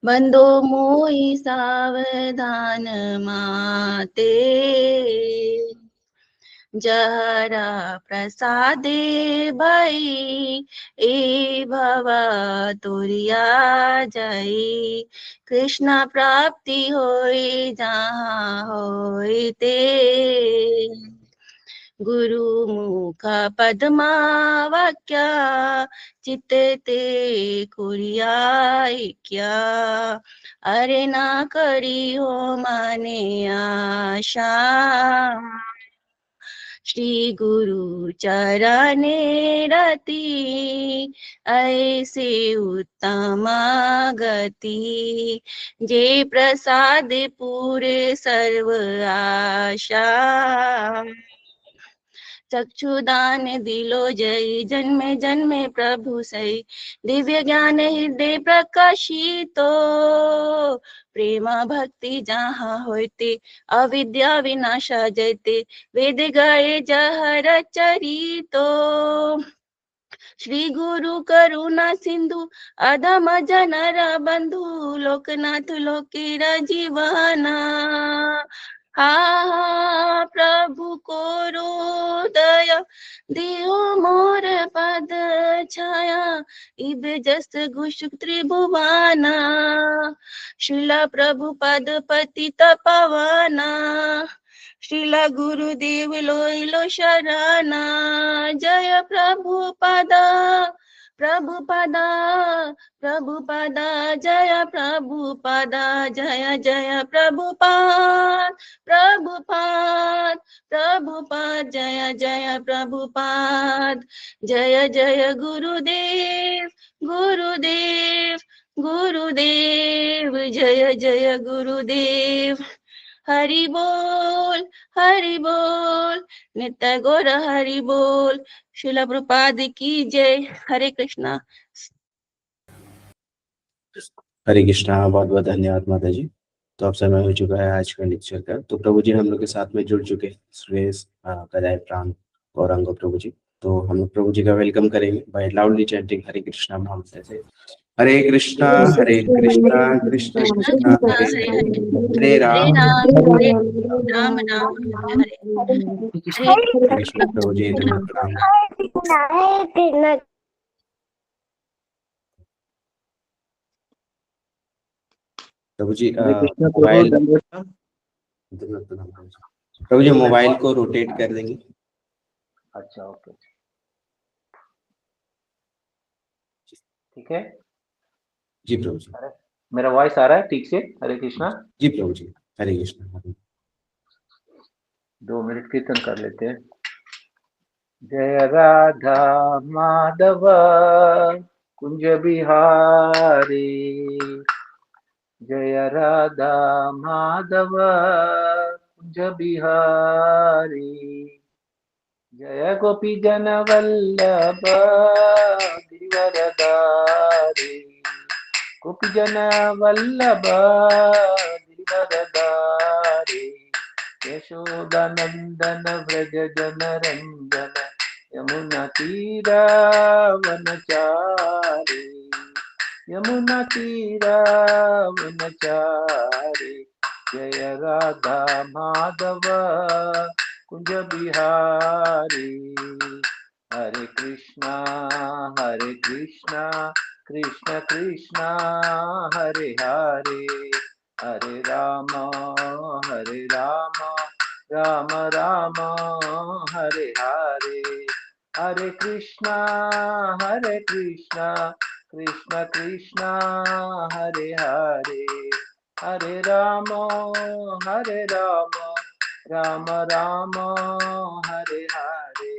बंधो मोई सावधान माते, जहरा प्रसादे भई ए भवा तुरिया जाई। कृष्ण प्राप्ति होई जहाँ होई ते, गुरु मुख पद्मा वाक्या चित्ते ते कुरियाई क्या। अरे ना करी हो माने आशा, श्री गुरु चरणे रति ऐसे उत्तम गति। जे प्रसाद पूरे सर्व आशा, चक्षुदान दिलो जय जन्मे जन्मे प्रभु सई। दिव्य ज्ञान हृदय प्रकाशितो, प्रेम भक्ति जहाँ होते अविद्या विनाशा जयते। वेद गए जहर चरितो, श्री गुरु करुणा सिंधु अधम जनर बंधु। लोकनाथ लोकेरा जीवाना, हा प्रभु को दया दियो मोर पद छाया। इब जस घुष त्रिभुवाना, शिला प्रभु पद पतित पावना। श्रीला गुरुदेव लोइलो शरणा, जय प्रभुपदा प्रभुपदा प्रभुपदा। जय प्रभुपदा, जय जय प्रभुपाद प्रभुपाद प्रभुपाद। जय जय प्रभुपाद, जय जय गुरुदेव गुरुदेव गुरुदेव। जय जय गुरुदेव, हरि बोल हरि बोल। नित्य गौर हरि बोल। शिला प्रभुपाद की जय। हरे कृष्णा। हरे कृष्णा। बहुत बहुत धन्यवाद माता जी। तो अब समय हो चुका है आज का लेक्चर का। तो प्रभु जी हम लोग के साथ में जुड़ चुके सुरेश कदाय प्राण गौरांग प्रभु जी। तो हम लोग प्रभु जी का वेलकम करेंगे बाय लाउडली चैंटिंग हरे कृष्णा महामंत्र से। हरे कृष्णा कृष्णा कृष्णा हरे हरे, हरे हरे राम राम हरे राम राम हरे हरे। हरे हरे कृष्णा। प्रभु जी धन्यवाद, प्रणाम। प्रभु जी मोबाइल, प्रभु जी मोबाइल को रोटेट कर देंगे। अच्छा ओके, ठीक है जी प्रभु जी। मेरा वॉइस आ रहा है ठीक से? हरे कृष्णा। जी प्रभु जी। हरे कृष्णा। 2 मिनट कीर्तन कर लेते हैं। जय राधा माधव कुंज बिहारी, जय राधा माधव कुंज बिहारी, जय गोपी जन वल्लभ गिरिवरधारी, गोपी जन वल्लभ गिरिवरधारी, यशोदानंदन व्रज जन रंजन, यमुना तीरा वनचारी, यमुना तीरा वनचारी। जय राधा माधव कुंज बिहारी, हरे कृष्णा कृष्ण कृष्ण हरे हरे, हरे राम राम राम हरे हरे, हरे कृष्णा कृष्ण कृष्ण हरे हरे, हरे राम राम राम हरे हरे।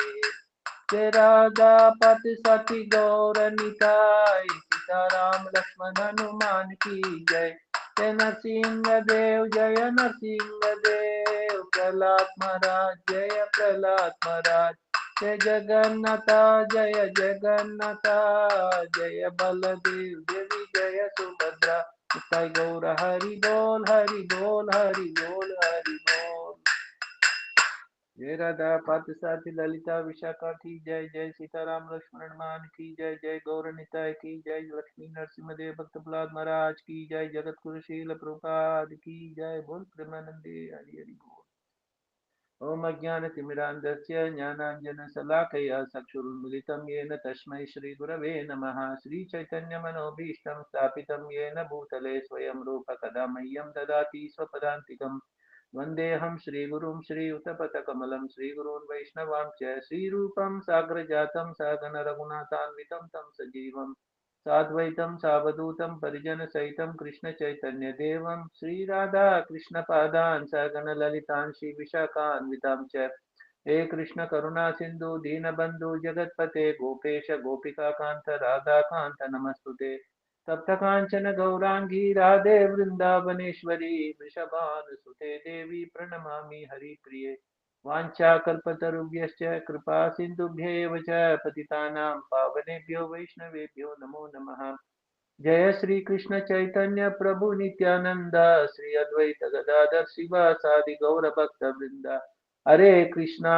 जय राधा पति सती गौर निताई, सीताराम लक्ष्मण हनुमान की जय। जय नरसिंह देव जय नरसिंह देव, प्रहलाद महाराज जय प्रहलाद महाराज। जय जगन्नाथ जय जगन्नाथ, जय बलदेव देवी जय सुभद्रा। निताई गौर हरि बोल हरि बोल हरि बोल हरि बोल। जय राधा पार्थ साथी ललिता विशाखा की जय। जय सीताराम लक्ष्मण हनुमान की जय। जय गौर निताय की जय। लक्ष्मी नरसिंहदेव भक्त प्रहलाद महाराज की जय। जगत गुरु शील प्रभुपाद की जय। बोल प्रेमानंदे हरि हरि बोल। ओम अज्ञानतिमिरान्धस्य ज्ञानाञ्जनशलाकया चक्षुरुन्मिलितं येन तस्मै श्रीगुरवे नमः। श्रीचैतन्यमनोभीष्टं स्थापितं येन भूतले स्वयं रूप कदा मह्यं ददाति स्वपदान्तिकम्। वन्देऽहं श्रीगुरुं श्रीयुतपथकमलं श्रीगुरून् वैष्णवांश्च श्रीरूपं साग्रजातं सहगणरघुनाथान्वितं तं सजीवं साद्वैतं सावधूतं परिजनसहितं कृष्णचैतन्यदेवं श्रीराधा कृष्णपादान् सहगणललितान् श्रीविशाखान्वितां च। हे कृष्ण करुणा सिन्धु दीनबन्धु जगत्पते गोपेश गोपिकान्त राधाकान्त नमस्तुते। तप्त कांचन गौरांगी राधे वृंदावनेश्वरी वृषभानुसुते देवी प्रणमामि हरिप्रिये। वाञ्छाकल्पतरुभ्यश्च कृपा सिन्धुभ्येव च पतितानां पावनेभ्यो वैष्णवेभ्यो नमो नमः। जय श्री कृष्ण चैतन्य प्रभु नित्यानंद श्री अद्वैत गदाधर शिवासादि गौर भक्त वृंद। हरे कृष्णा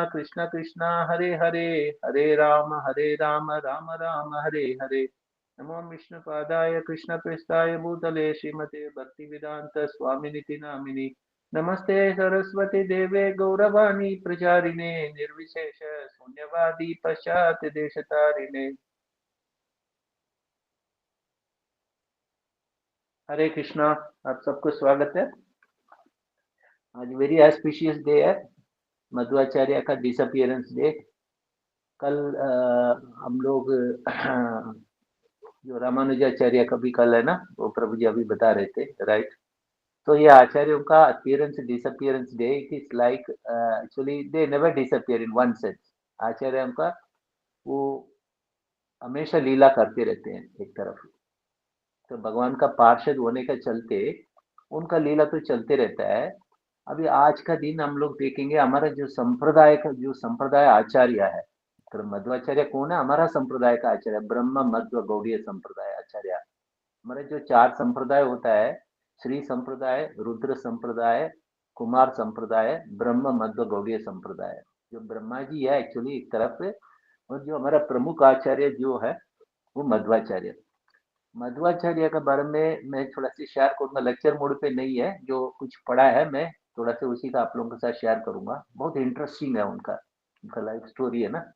कृष्ण कृष्णा हरे हरे, हरे राम राम राम हरे हरे। नमो विष्णुपादाय कृष्णप्रेष्ठाय भूतले श्रीमते भक्तिवेदांत स्वामिनिति नामिनि। नमस्ते सरस्वती देवे गौरवाणी प्रचारिणे निर्विशेष शून्यवादी पश्चात देशतारिणे। हरे कृष्णा, आप सबको स्वागत है। आज वेरी ऑस्पिशियस डे है, मध्वाचार्य का डिसअपियरेंस डे। कल हम लोग जो रामानुजाचार्य का भी कल है ना, वो प्रभु जी अभी बता रहे थे, राइट। तो ये आचार्यों का appearance disappearance day, it is like actually they never disappear in one sense. आचार्यों का वो हमेशा लीला करते रहते हैं एक तरफ। तो भगवान का पार्षद होने का चलते उनका लीला तो चलते रहता है। अभी आज का दिन हम लोग देखेंगे, हमारा जो संप्रदाय का जो संप्रदाय आचार्य है, तो मध्वाचार्य कौन है? हमारा संप्रदाय का आचार्य, ब्रह्म मध्व गौड़ीय संप्रदाय आचार्य। हमारे जो 4 संप्रदाय होता है, श्री संप्रदाय, रुद्र संप्रदाय, कुमार संप्रदाय, ब्रह्म मध्व गौड़ीय संप्रदाय। जो ब्रह्मा जी है एक्चुअली एक तरफ, और जो हमारा प्रमुख आचार्य जो है वो मध्वाचार्य। मध्वाचार्य के बारे में मैं थोड़ा सा शेयर करूंगा, लेक्चर मोड पे नहीं है, जो कुछ पढ़ा है मैं थोड़ा सा उसी का आप लोगों के साथ शेयर करूंगा। बहुत इंटरेस्टिंग है उनका लाइफ स्टोरी है ना,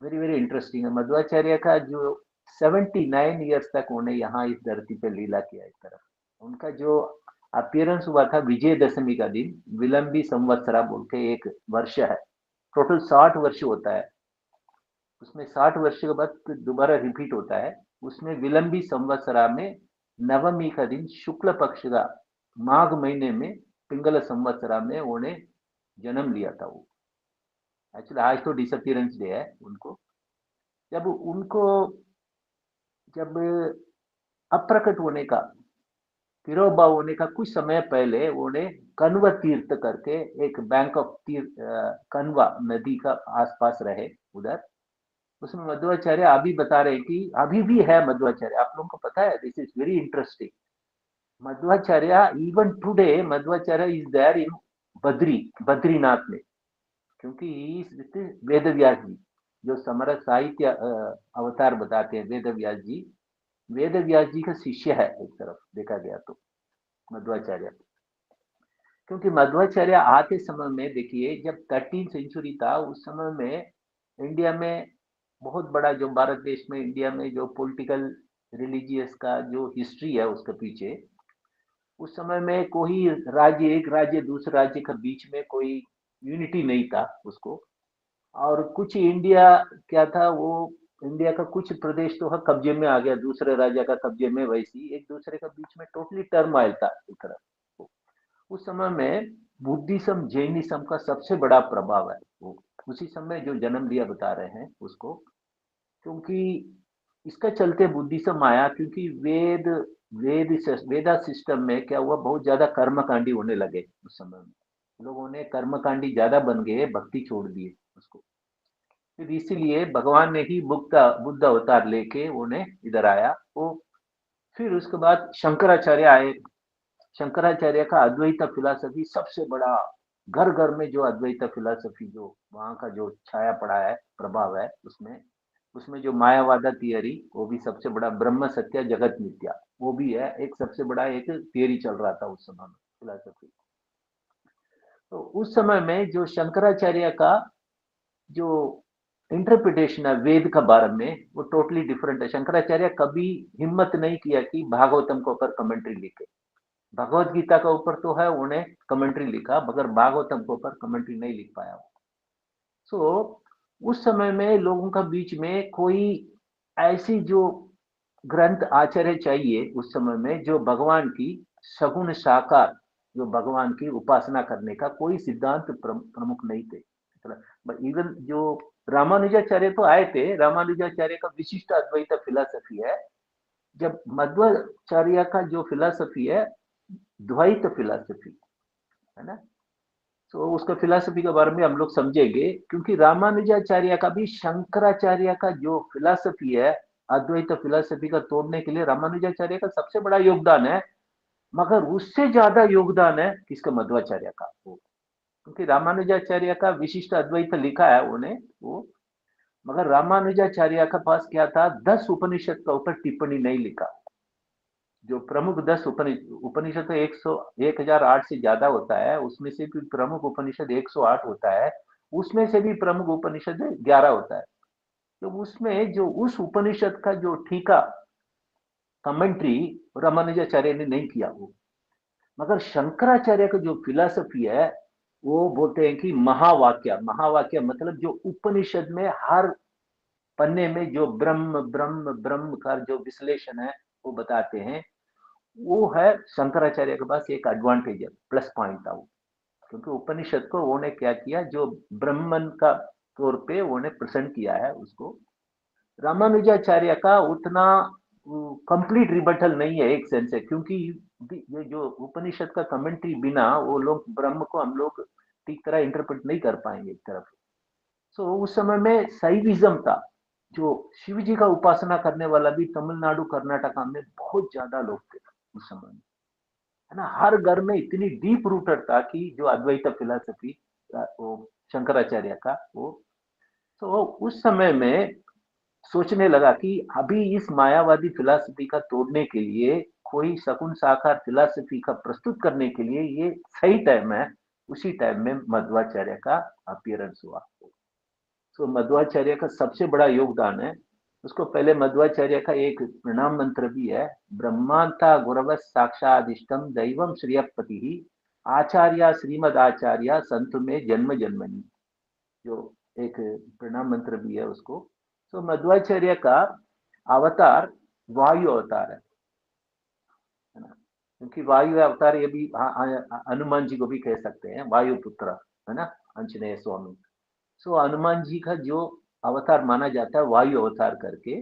वेरी वेरी इंटरेस्टिंग है। मध्वाचार्य का जो 79 ईयर्स तक उन्हें यहाँ इस धरती पे लीला किया एक तरफ। उनका जो अपीयरेंस हुआ था विजयदशमी का दिन, विलंबी संवत्सरा बोल के एक वर्ष है, टोटल 60 वर्ष होता है। उसमें 60 वर्ष के बाद फिर दोबारा रिपीट होता है। उसमें विलंबी संवत्सरा में नवमी का दिन शुक्ल पक्ष का माघ महीने में पिंगल संवत्सरा में उन्हें जन्म लिया था। वो एक्चुअली आज तो डिसअपियरेंस डे है उनको। जब अप्रकट होने का, तिरोभाव होने का कुछ समय पहले उन्हें कन्व तीर्थ करके एक बैंक ऑफ तीर्थ, कन्वा नदी का आसपास रहे उधर। उसमें मध्वाचार्य अभी बता रहे हैं कि अभी भी है मध्वाचार्य, आप लोगों को पता है। This is very interesting. Madhvacharya even today Madhvacharya is there in Badrinath में, क्योंकि वेद व्यास जी जो समरस साहित्य अवतार बताते हैं, वेद व्यास जी का शिष्य है एक तरफ देखा गया तो मध्वाचार्य। क्योंकि मध्वाचार्य आते समय में देखिए, जब 13th सेंचुरी था उस समय में इंडिया में बहुत बड़ा, जो भारत देश में इंडिया में जो पॉलिटिकल रिलीजियस का जो हिस्ट्री है उसके पीछे, उस समय में कोई राज्य, एक राज्य दूसरे राज्य के बीच में कोई यूनिटी नहीं था उसको। और कुछ इंडिया क्या था, वो इंडिया का कुछ प्रदेश तो कब्जे में आ गया, दूसरे राज्य का कब्जे में, वैसी एक दूसरे के बीच में टोटली टर्मोइल था एक तरफ। उस समय में बुद्धिज्म जैनिज्म का सबसे बड़ा प्रभाव है वो उसी समय जो जन्म लिया बता रहे हैं उसको। क्योंकि इसका चलते बुद्धिज्म आया, क्योंकि वेदा सिस्टम में क्या हुआ, बहुत ज्यादा कर्मकांडी होने लगे उस समय में। लोगों ने कर्मकांडी ज्यादा बन गए, भक्ति छोड़ दिए उसको। फिर इसीलिए भगवान ने ही बुद्ध अवतार लेके उन्हें इधर आया वो। फिर उसके बाद शंकराचार्य आए। शंकराचार्य का अद्वैत फिलॉसफी सबसे बड़ा घर घर में जो अद्वैत फिलॉसफी जो वहाँ का जो छाया पड़ा है, प्रभाव है उसमें, उसमें जो मायावादा थियरी, वो भी सबसे बड़ा, ब्रह्म सत्य जगत मिथ्या, वो भी है एक सबसे बड़ा एक थियरी चल रहा था उस समय में फिलॉसफी। तो उस समय में जो शंकराचार्य का जो इंटरप्रिटेशन है वेद का बारे में, वो टोटली डिफरेंट है। शंकराचार्य कभी हिम्मत नहीं किया कि भागवतम के ऊपर कमेंट्री लिखे। भगवत गीता के ऊपर तो है उन्हें कमेंट्री लिखा, मगर भागवतम के ऊपर कमेंट्री नहीं लिख पाया। सो उस समय में लोगों का बीच में कोई ऐसी जो ग्रंथ आचार्य चाहिए उस समय में, जो भगवान की सगुण साकार, जो भगवान की उपासना करने का कोई सिद्धांत प्रमुख नहीं थे। इवन जो रामानुजाचार्य तो आए थे, रामानुजाचार्य का विशिष्ट अद्वैत फिलॉसफी है, जब मध्वाचार्य का जो फिलॉसफी है द्वैत फिलॉसफी है ना। तो उसका फिलॉसफी के बारे में हम लोग समझेंगे, क्योंकि रामानुजाचार्य का भी शंकराचार्य का जो फिलॉसफी है अद्वैत फिलॉसफी का तोड़ने के लिए रामानुजाचार्य का सबसे बड़ा योगदान है, मगर उससे ज्यादा योगदान है किसका, मध्वाचार्य का। क्योंकि रामानुजाचार्य का विशिष्ट अद्वैत लिखा है उन्हें वो, मगर रामानुजाचार्य का पास क्या था, 10 उपनिषद का ऊपर टिप्पणी नहीं लिखा। जो प्रमुख 10 उपनिषद तो 1008 से ज्यादा होता है, उसमें से भी प्रमुख उपनिषद 108 होता है, उसमें से भी प्रमुख उपनिषद 11 होता है। तो उसमें जो उस उपनिषद का जो टीका कमेंट्री रामानुजाचार्य ने नहीं किया वो, मगर शंकराचार्य का जो फिलॉसफी है वो बोलते हैं कि महावाक्य, महावाक्य मतलब जो उपनिषद में हर पन्ने में जो ब्रह्म ब्रह्म ब्रह्म का जो विश्लेषण है वो बताते हैं, वो है शंकराचार्य के पास एक एडवांटेज है, प्लस पॉइंट था वो। क्योंकि उपनिषद को उन्होंने क्या किया, जो ब्रह्मन का तौर पे उन्होंने प्रेजेंट किया है उसको। रामानुजाचार्य का उतना कंप्लीट रिबटल नहीं है एक सेंस से, क्योंकि ये जो उपनिषद का कमेंट्री बिना वो लोग ब्रह्म को हम लोग ठीक तरह इंटरप्रेट नहीं कर पाएंगे एक तरफ। सो उस समय में शैविज्म था, जो शिव जी का उपासना करने वाला भी तमिलनाडु कर्नाटका में बहुत ज्यादा लोग थे उस समय में, है ना। हर घर में इतनी डीप रूटेड था कि जो अद्वैत फिलॉसफी वो शंकराचार्य का वो, तो उस समय में सोचने लगा कि अभी इस मायावादी फिलॉसफी का तोड़ने के लिए, कोई सगुण साकार फिलॉसफी का प्रस्तुत करने के लिए ये सही टाइम है। उसी टाइम में मध्वाचार्य का अपीयरेंस हुआ। तो मध्वाचार्य का सबसे बड़ा योगदान है। उसको पहले मध्वाचार्य का एक प्रणाम मंत्र भी है, ब्रह्मांता गुरव साक्षादिष्टम दैवम श्रियपति ही आचार्य श्रीमद आचार्य संत में जन्म जन्मनि, जो एक प्रणाम मंत्र भी है उसको। तो मध्वाचार्य का अवतार वायु अवतार है ना। क्योंकि वायु अवतार ये भी हनुमान जी को भी कह सकते हैं, वायु पुत्र है ना, आंजनेय स्वामी। सो हनुमान जी का जो अवतार माना जाता है वायु अवतार करके।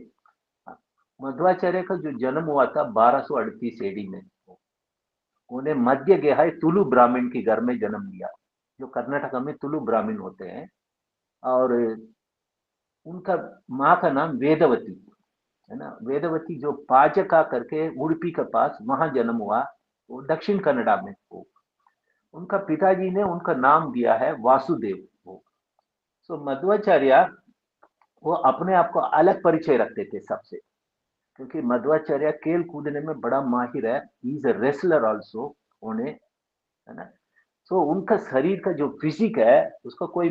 मध्वाचार्य का जो जन्म हुआ था 1238 एडी में, उन्हें मध्य गेहाय तुलु ब्राह्मण के घर में जन्म लिया, जो कर्नाटक में तुलु ब्राह्मण होते हैं। और उनका माँ का नाम वेदवती है ना। वेदवती जो पाजका करके उड़पी के पास वहां जन्म हुआ, वो दक्षिण कन्नड़ा में। वो उनका पिताजी ने उनका नाम दिया है वासुदेव वो। सो मध्वाचार्य वो अपने आप को अलग परिचय रखते थे सबसे, क्योंकि मध्वाचार्य खेल कूदने में बड़ा माहिर है, he is a wrestler also उन्हें, है ना। सो उनका शरीर का जो फिजिक है उसको कोई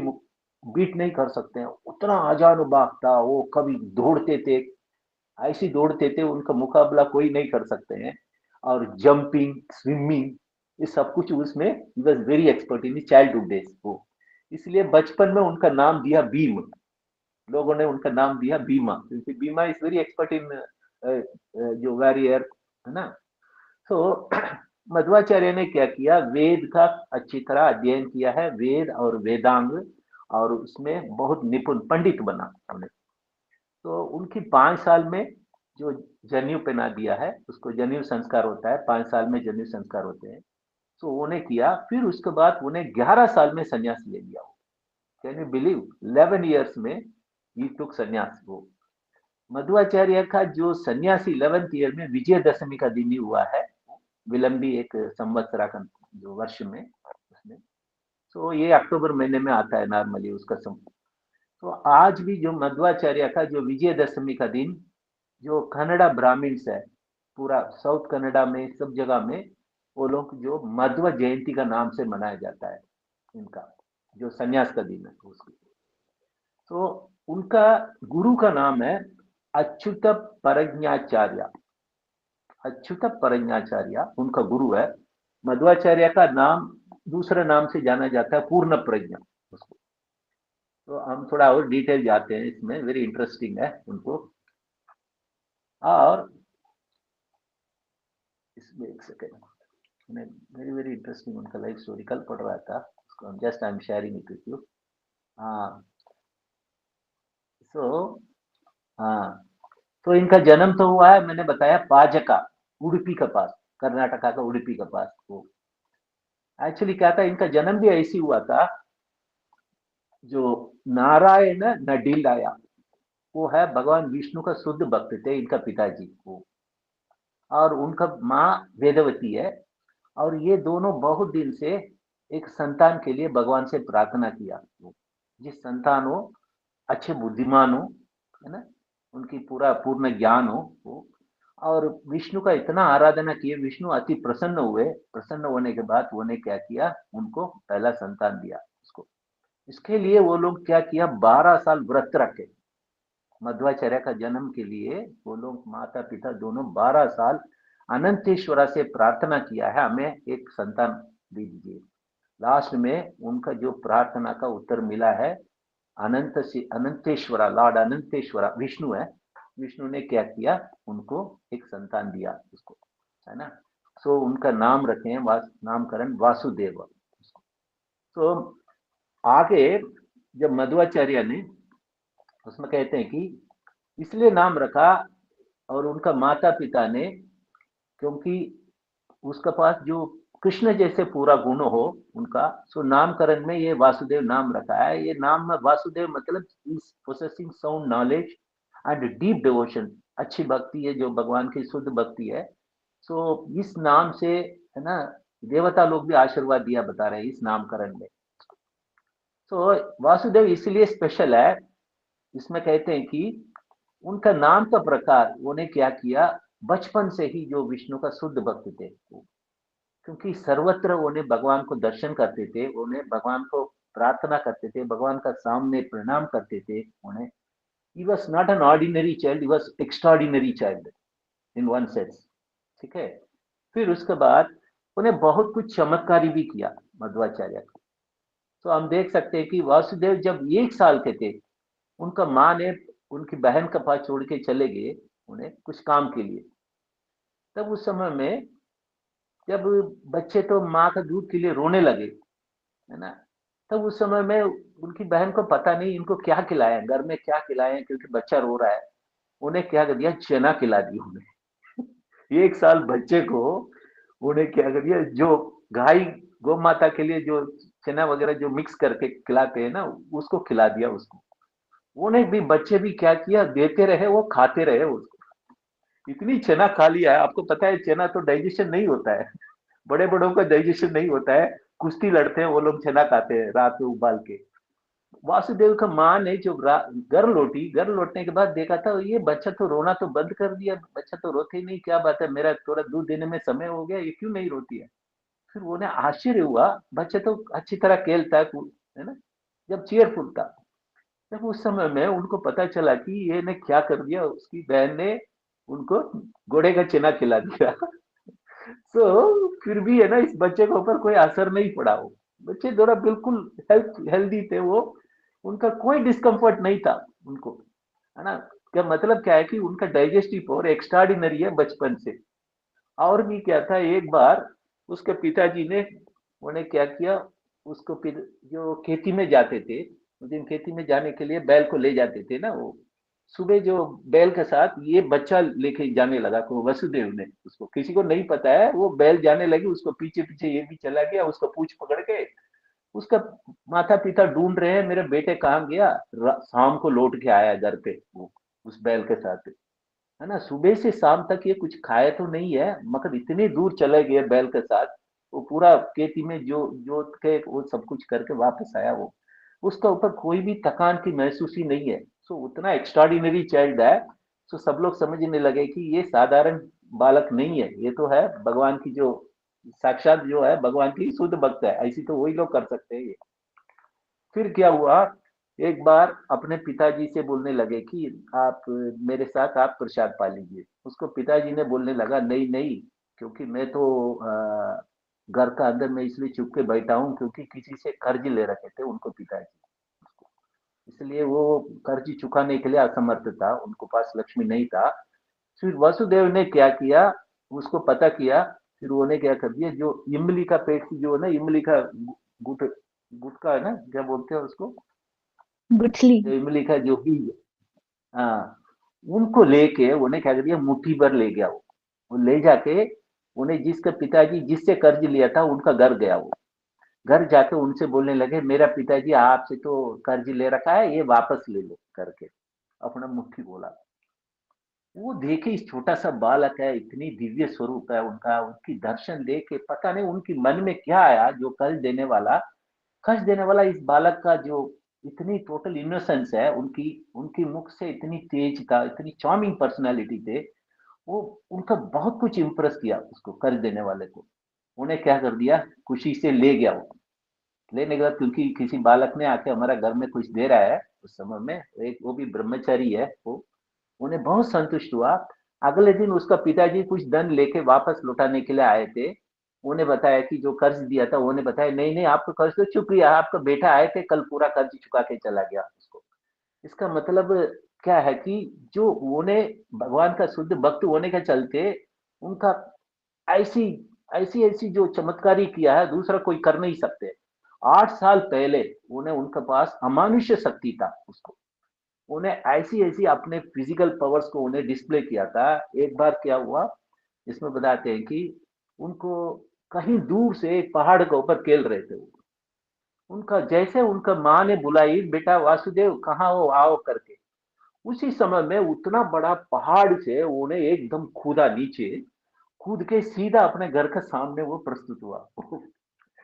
बीट नहीं कर सकते हैं, उतना आजानुबाह था वो। कभी दौड़ते थे, ऐसी दौड़ते थे, उनका मुकाबला कोई नहीं कर सकते हैं। और जंपिंग, स्विमिंग, ये सब कुछ उसमें he was very expert in childhood days वो। इसलिए बचपन में उनका नाम दिया भीम, लोगों ने उनका नाम दिया भीमा, क्योंकि Bhima is very expert in जो वॉरियर है ना। तो मध्वाचार्य ने क्या किया, वेद का अच्छी तरह अध्ययन किया है, वेद और वेदांग, और उसमें बहुत निपुण पंडित बना उन्हें। तो उनकी 5 साल में जो जनेऊ पहना दिया है, उसको जनेऊ संस्कार होता है, 5 साल में जनेऊ संस्कार होते हैं। तो उन्हें किया, फिर उसके बाद उन्हें 11 साल में संन्यास ले लिया। कैन यू बिलीव, 11 ईयर्स में ही टुक संन्यास वो। मध्वाचार्य का जो सन्यासी 11th ईयर में विजयदशमी का दिन ही हुआ है, विलंबी एक संवत्सरा का जो वर्ष में उसमें। तो ये अक्टूबर महीने में आता है नॉर्मली उसका समय। तो आज भी जो मध्वाचार्य का जो विजयदशमी का दिन, जो कन्नड़ा ब्राह्मण्स है पूरा साउथ कन्नड़ा में सब जगह में, वो लोग जो मध्व जयंती का नाम से मनाया जाता है इनका, जो संन्यास का दिन है उसको। तो उनका गुरु का नाम है अच्युत परज्ञाचार्य। अच्युत परज्ञाचार्य उनका गुरु है। मध्वाचार्य का नाम दूसरे नाम से जाना जाता है पूर्ण प्रज्ञा उसको। तो हम थोड़ा और डिटेल जाते हैं इसमें, वेरी इंटरेस्टिंग है उनको। और इसमें एक सेकेंड, मैंने वेरी वेरी इंटरेस्टिंग उनका लाइफ स्टोरी कल पढ़ रहा था उसको, just I am sharing it with you. हाँ, सो हाँ, तो इनका जन्म तो हुआ है, मैंने बताया पाजका, उडुपी के पास, कर्नाटका का उडुपी के पास। वो एक्चुअली क्या था, इनका जन्म भी ऐसी हुआ था, जो नारायण नडिलाया, वो है भगवान विष्णु का शुद्ध भक्त थे इनका पिताजी वो, और उनका माँ वेदवती है। और ये दोनों बहुत दिन से एक संतान के लिए भगवान से प्रार्थना किया, जिस संतान हो, अच्छे बुद्धिमान हो, है ना, उनकी पूरा पूर्ण ज्ञान हो वो। और विष्णु का इतना आराधना किए, विष्णु अति प्रसन्न हुए। प्रसन्न होने के बाद उन्होंने क्या किया, उनको पहला संतान दिया उसको। इसके लिए वो लोग क्या किया, 12 साल व्रत रखे। मध्वाचार्य का जन्म के लिए वो लोग माता पिता दोनों 12 साल अनंतेश्वरा से प्रार्थना किया है, हमें एक संतान दीजिए। लास्ट में उनका जो प्रार्थना का उत्तर मिला है, अनंत से अनंतेश्वरा, लॉर्ड अनंतेश्वरा विष्णु है, विष्णु ने क्या किया, उनको एक संतान दिया उसको, है ना। सो उनका नाम रखे हैं नामकरण वासुदेव उसको। तो आगे जब मध्वाचार्य ने, उसमें कहते हैं कि इसलिए नाम रखा, और उनका माता पिता ने, क्योंकि उसके पास जो कृष्ण जैसे पूरा गुण हो उनका, सो नामकरण में ये वासुदेव नाम रखा है। ये नाम में वासुदेव मतलब is possessing sound knowledge and deep devotion, अच्छी भक्ति है जो भगवान की शुद्ध भक्ति है। सो इस नाम से, है ना, देवता लोग भी आशीर्वाद दिया बता रहे हैं इस नामकरण में। तो वासुदेव इसलिए स्पेशल है, इसमें कहते हैं कि उनका नाम का प्रकार उन्हें क्या किया, बचपन से ही जो विष्णु का शुद्ध भक्त थे, क्योंकि सर्वत्र उन्हें भगवान को दर्शन करते थे, उन्हें भगवान को प्रार्थना करते थे, भगवान का सामने प्रणाम करते थे उन्हें। He was not an ordinary child, he was extraordinary child in one sense, ठीक है। फिर उसके बाद उन्हें बहुत कुछ चमत्कारी भी किया मध्वाचार्य को। तो हम देख सकते हैं कि वासुदेव जब 1 साल के थे, उनका माँ ने उनकी बहन का पास छोड़ के चले गए उन्हें कुछ काम के लिए। तब उस समय में जब बच्चे तो माँ का दूध के लिए रोने लगे, है ना, तब उस समय में उनकी बहन को पता नहीं इनको क्या खिलाया, घर में क्या खिलाए, क्योंकि बच्चा रो रहा है। उन्हें क्या कर दिया, चना खिला दिया उन्हें 1 साल बच्चे को उन्हें क्या कर दिया, जो गाय गौ माता के लिए जो चना वगैरह जो मिक्स करके खिलाते हैं ना, उसको खिला दिया उसको। उन्हें भी बच्चे भी क्या किया, देते रहे, वो खाते रहे उसको। इतनी चना खा लिया है, आपको पता है चना तो डाइजेशन नहीं होता है, बड़े बड़ों का डाइजेशन नहीं होता है, कुश्ती लड़ते हैं वो लोग, चना खाते हैं रात में उबाल के। वासुदेव का माँ ने जो घर लौटी, घर लौटने के बाद देखा था ये बच्चा तो रोना तो बंद कर दिया, बच्चा तो रोते ही नहीं, क्या बात है, मेरा थोड़ा दूध देने में समय हो गया, ये क्यों नहीं रोती है। फिर उन्हें आश्चर्य हुआ, बच्चा तो अच्छी तरह खेलता है ना, जब चेयरफुल था। जब उस समय में उनको पता चला कि ये ने क्या कर दिया, उसकी बहन ने उनको घोड़े का चना खिला दिया सो फिर भी, है ना, इस बच्चे के ऊपर कोई असर नहीं पड़ा। वो बच्चे दोनों बिल्कुल हेल्दी थे वो, उनका कोई डिस्कम्फर्ट नहीं था उनको, है ना। क्या मतलब क्या है कि उनका डाइजेस्टिव पावर एक्स्ट्राऑर्डिनरी है बचपन से। और भी क्या था, एक बार उसके पिताजी ने उन्हें क्या किया, उसको जो खेती में जाते थे, उस दिन खेती में जाने के लिए बैल को ले जाते थे ना वो, सुबह जो बैल के साथ ये बच्चा लेके जाने लगा, तो वसुदेव ने उसको, किसी को नहीं पता है, वो बैल जाने लगी, उसको पीछे पीछे ये भी चला गया, उसको पूंछ पकड़ के उसका माता पिता ढूंढ रहे हैं, मेरे बेटे कहाँ गया। शाम को लौट के आया घर पे वो, उस बैल के साथ, है ना। सुबह से शाम तक ये कुछ खाया तो नहीं है, मगर इतनी दूर चले गए बैल के साथ, वो पूरा खेती में जो जोत के वो सब कुछ करके वापस आया वो। उसका ऊपर कोई भी थकान की महसूस ही नहीं है। सो उतना एक्स्ट्राऑर्डिनरी चाइल्ड है। सो सब लोग समझने लगे कि ये साधारण बालक नहीं है, ये तो है भगवान की जो साक्षात जो है भगवान की शुद्ध भक्त है, ऐसी तो वही लोग कर सकते हैं ये। फिर क्या हुआ, एक बार अपने पिताजी से बोलने लगे कि आप मेरे साथ आप प्रसाद पा लीजिए। उसको पिताजी ने बोलने लगा नहीं नहीं, क्योंकि मैं तो घर का अंदर में इसलिए चुप के बैठा हूँ क्योंकि किसी से कर्ज ले रखे थे उनको पिताजी, इसलिए वो कर्ज चुकाने के लिए असमर्थ था, उनको पास लक्ष्मी नहीं था। फिर वसुदेव ने क्या किया, उसको पता किया। फिर उन्होंने क्या कर दिया, जो इमली का पेड़ की जो है ना, इमली का गुट गुटका है ना, क्या बोलते हैं उसको, गुठली। जो इमली का जो बीज, हाँ, उनको लेके उन्हें क्या कर दिया, मुट्ठी भर ले गया वो ले जाके उन्हें जिसका पिताजी जिससे कर्ज लिया था उनका घर गया वो। घर जाके उनसे बोलने लगे मेरा पिताजी आपसे तो कर्ज ले रखा है, ये वापस ले लो करके अपना मुट्ठी बोला। वो देखे इस छोटा सा बालक है, इतनी दिव्य स्वरूप है उनका, उनकी दर्शन देख के पता नहीं उनकी मन में क्या आया, जो कष्ट देने वाला इस बालक का जो इतनी टोटल इनोसेंस है उनकी, उनकी मुख से इतनी तेज था, इतनी चार्मिंग पर्सनालिटी थे वो। उनका बहुत कुछ इम्प्रेस किया उसको, कर्ज देने वाले को। उन्हें क्या कर दिया, खुशी से ले गया वो। लेने के बाद क्योंकि किसी बालक ने आके हमारा घर में कुछ दे रहा है उस समय में, एक वो भी ब्रह्मचारी है वो, उन्हें बहुत संतुष्ट हुआ। अगले दिन उसका पिताजी कुछ धन लेके वापस लौटाने के लिए आए थे। उन्हें बताया कि जो कर्ज दिया था, उन्हें बताया नहीं नहीं आपका कर्ज तो चुक गया, आपका बेटा आए थे कल पूरा कर्ज चुका के चला गया उसको। इसका मतलब क्या है कि जो उन्हें भगवान का शुद्ध भक्त होने के चलते उनका ऐसी ऐसी ऐसी जो चमत्कारी किया है दूसरा कोई कर नहीं सकते। 8 साल पहले उन्हें उनके पास अमानुष्य शक्ति था उसको, उन्हें ऐसी ऐसी अपने फिजिकल पावर्स को उन्हें डिस्प्ले किया था। एक बार क्या हुआ, इसमें बताते हैं कि उनको कहीं दूर से एक पहाड़ के ऊपर खेल रहे थे वो। उनका जैसे उनका माँ ने बुलाई बेटा वासुदेव कहाँ हो आओ करके, उसी समय में उतना बड़ा पहाड़ से उन्हें एकदम कूदा नीचे, कूद के सीधा अपने घर के सामने वो प्रस्तुत हुआ।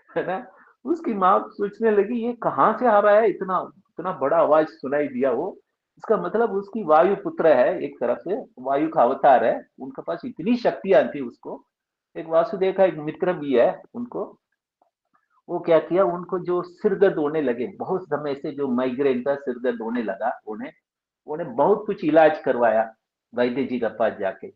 है ना। उसकी माँ सोचने लगी ये कहाँ से आ रहा है, इतना इतना बड़ा आवाज सुनाई दिया वो। इसका मतलब उसकी वायु पुत्र है, एक तरफ से वायु का अवतार है, उनके पास इतनी शक्तियां थी उसको। एक वासुदेव का एक मित्र भी है उनको। वो क्या किया, उनको जो सिर दर्द होने लगे बहुत समय से, जो माइग्रेन का सिर दर्द होने लगा उन्हें, उन्हें बहुत कुछ इलाज करवाया वैद्य जी के पास जाके।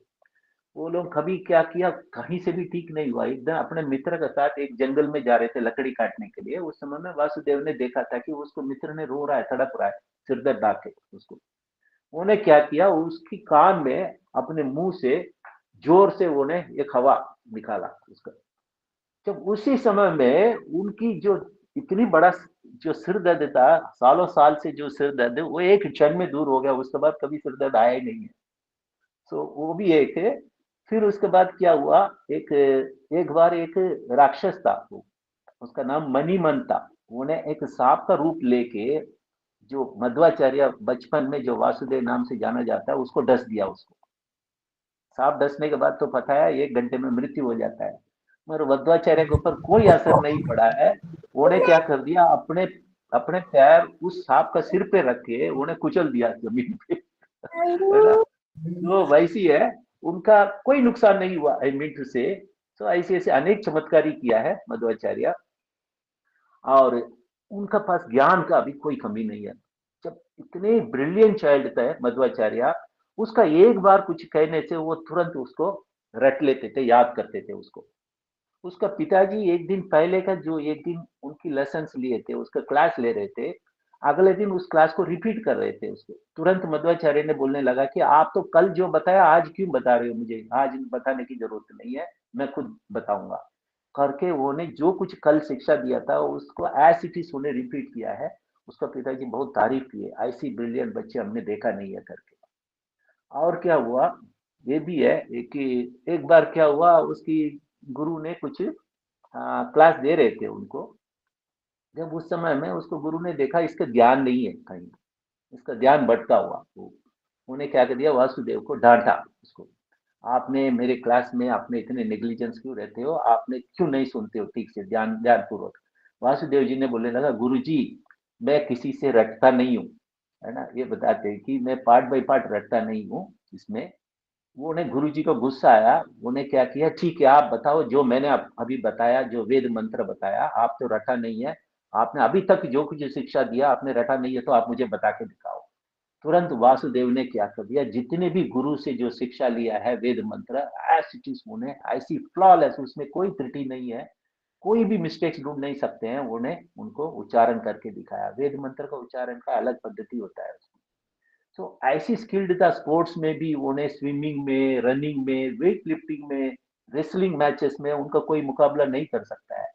वो लोग कभी क्या किया, कहीं से भी ठीक नहीं हुआ। एक दिन अपने मित्र के साथ एक जंगल में जा रहे थे लकड़ी काटने के लिए, उस समय में वासुदेव ने देखा था कि उसको मित्र ने रो रहा है, तड़प रहा है सिर दर्द आके उसको। उन्हें क्या किया, उसकी कान में अपने मुंह से जोर से उन्हें एक हवा निकाला उसका। जब उसी समय में उनकी जो इतनी बड़ा जो सिर दर्द था, सालों साल से जो सिर दर्द है वो एक क्षण में दूर हो गया, उसके बाद कभी सिर दर्द आया ही नहीं है। तो वो भी एक है। फिर उसके बाद क्या हुआ, एक एक बार एक राक्षस था वो, उसका नाम मणिमन था। उन्हें एक सांप का रूप लेके, जो मध्वाचार्य बचपन में जो वासुदेव नाम से जाना जाता है उसको डस दिया उसको। सांप डसने के बाद तो पता है 1 घंटे में मृत्यु हो जाता है, मगर मध्वाचार्य के ऊपर कोई असर नहीं पड़ा है। उन्हें क्या कर दिया, अपने अपने पैर उस सांप का सिर पे रख के उन्हें कुचल दिया जमीन पे। है ना। तो वैसी है, उनका कोई नुकसान नहीं हुआ आई मीन टू से। तो ऐसे ऐसे अनेक चमत्कारी किया है मध्वाचार्य। और उनका पास ज्ञान का अभी कोई कमी नहीं है। जब इतने ब्रिलियंट चाइल्ड थे मध्वाचार्य, उसका एक बार कुछ कहने से वो तुरंत उसको रट लेते थे, याद करते थे उसको। उसका पिताजी एक दिन पहले का जो एक दिन उनकी लेसन्स लिए थे, उसका क्लास ले रहे थे, अगले दिन उस क्लास को रिपीट कर रहे थे उसको। तुरंत मध्वाचार्य ने बोलने लगा कि आप तो कल जो बताया आज क्यों बता रहे हो मुझे, आज बताने की जरूरत नहीं है, मैं खुद बताऊंगा करके। उन्होंने जो कुछ कल शिक्षा दिया था उसको एज इट इज उन्हें रिपीट किया है। उसका पिताजी बहुत तारीफ किए, ऐसी ब्रिलियंट बच्चे हमने देखा नहीं है करके। और क्या हुआ, ये भी है कि एक बार क्या हुआ, उसकी गुरु ने कुछ क्लास दे रहे थे उनको। जब उस समय में उसको गुरु ने देखा इसका ध्यान नहीं है कहीं, इसका ध्यान भटका हुआ, तो उन्हें क्या कर दिया, वासुदेव को डांटा उसको। आपने मेरे क्लास में आपने इतने नेग्लिजेंस क्यों रहते हो, आपने क्यों नहीं सुनते हो ठीक से ध्यान पूर्वक। वासुदेव जी ने बोलने लगा, गुरु जी मैं किसी से रटता नहीं हूँ, है ना, ये बताते हैं कि मैं पार्ट बाय पार्ट रटता नहीं हूँ इसमें। वो उन्हें गुरु जी को गुस्सा आया, उन्हें क्या किया, ठीक है आप बताओ जो मैंने अभी बताया, जो वेद मंत्र बताया, आप तो रटा नहीं है, आपने अभी तक जो कुछ शिक्षा दिया आपने रटा नहीं है, तो आप मुझे बता के दिखाओ। तुरंत वासुदेव ने क्या कर दिया, जितने भी गुरु से जो शिक्षा लिया है वेद मंत्र, एज इट इज उन्हें ऐसी फ्लॉलेस, उसमें कोई त्रुटि नहीं है, कोई भी मिस्टेक्स ढूंढ नहीं सकते हैं, उन्हें उनको उच्चारण करके दिखाया। वेद मंत्र का उच्चारण का अलग पद्धति होता है। तो ऐसी स्किल्ड था स्पोर्ट्स में भी, उन्हें स्विमिंग में, रनिंग में, वेट लिफ्टिंग में, रेसलिंग मैचेस में उनका कोई मुकाबला नहीं कर सकता है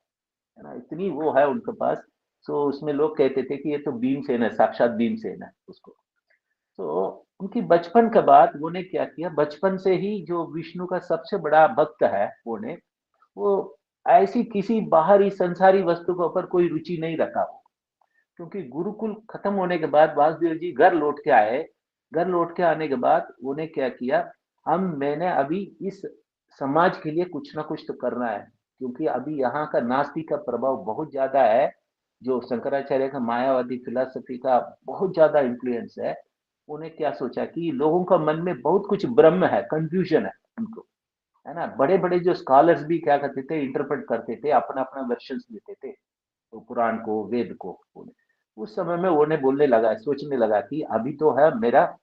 ना, इतनी वो है उनके पास। तो उसमें लोग कहते थे कि ये तो भीमसेन है, साक्षात भीमसेन है उसको। तो उनकी बचपन के बाद उन्हें क्या किया, बचपन से ही जो विष्णु का सबसे बड़ा भक्त है उन्हें, वो ऐसी किसी बाहरी संसारी वस्तु के ऊपर कोई रुचि नहीं रखा वो। क्योंकि गुरुकुल खत्म होने के बाद वासुदेव जी घर लौट के आए। घर लौट के आने के बाद उन्हें क्या किया, हम मैंने अभी इस समाज के लिए कुछ ना कुछ तो करना है, क्योंकि अभी यहाँ का नास्तिक का प्रभाव बहुत ज्यादा है, जो शंकराचार्य का मायावादी फिलॉसफी का बहुत ज्यादा इन्फ्लुएंस है। उन्हें क्या सोचा कि लोगों का मन में बहुत कुछ ब्रह्म है, कंफ्यूजन है उनको, है ना। बड़े बड़े जो स्कॉलर्स भी क्या करते थे, इंटरप्रेट करते थे, अपना अपना वर्षन देते थे तो पुराण को, वेद को। उस समय में उन्हें बोलने लगा, सोचने लगा कि अभी तो है मेरा,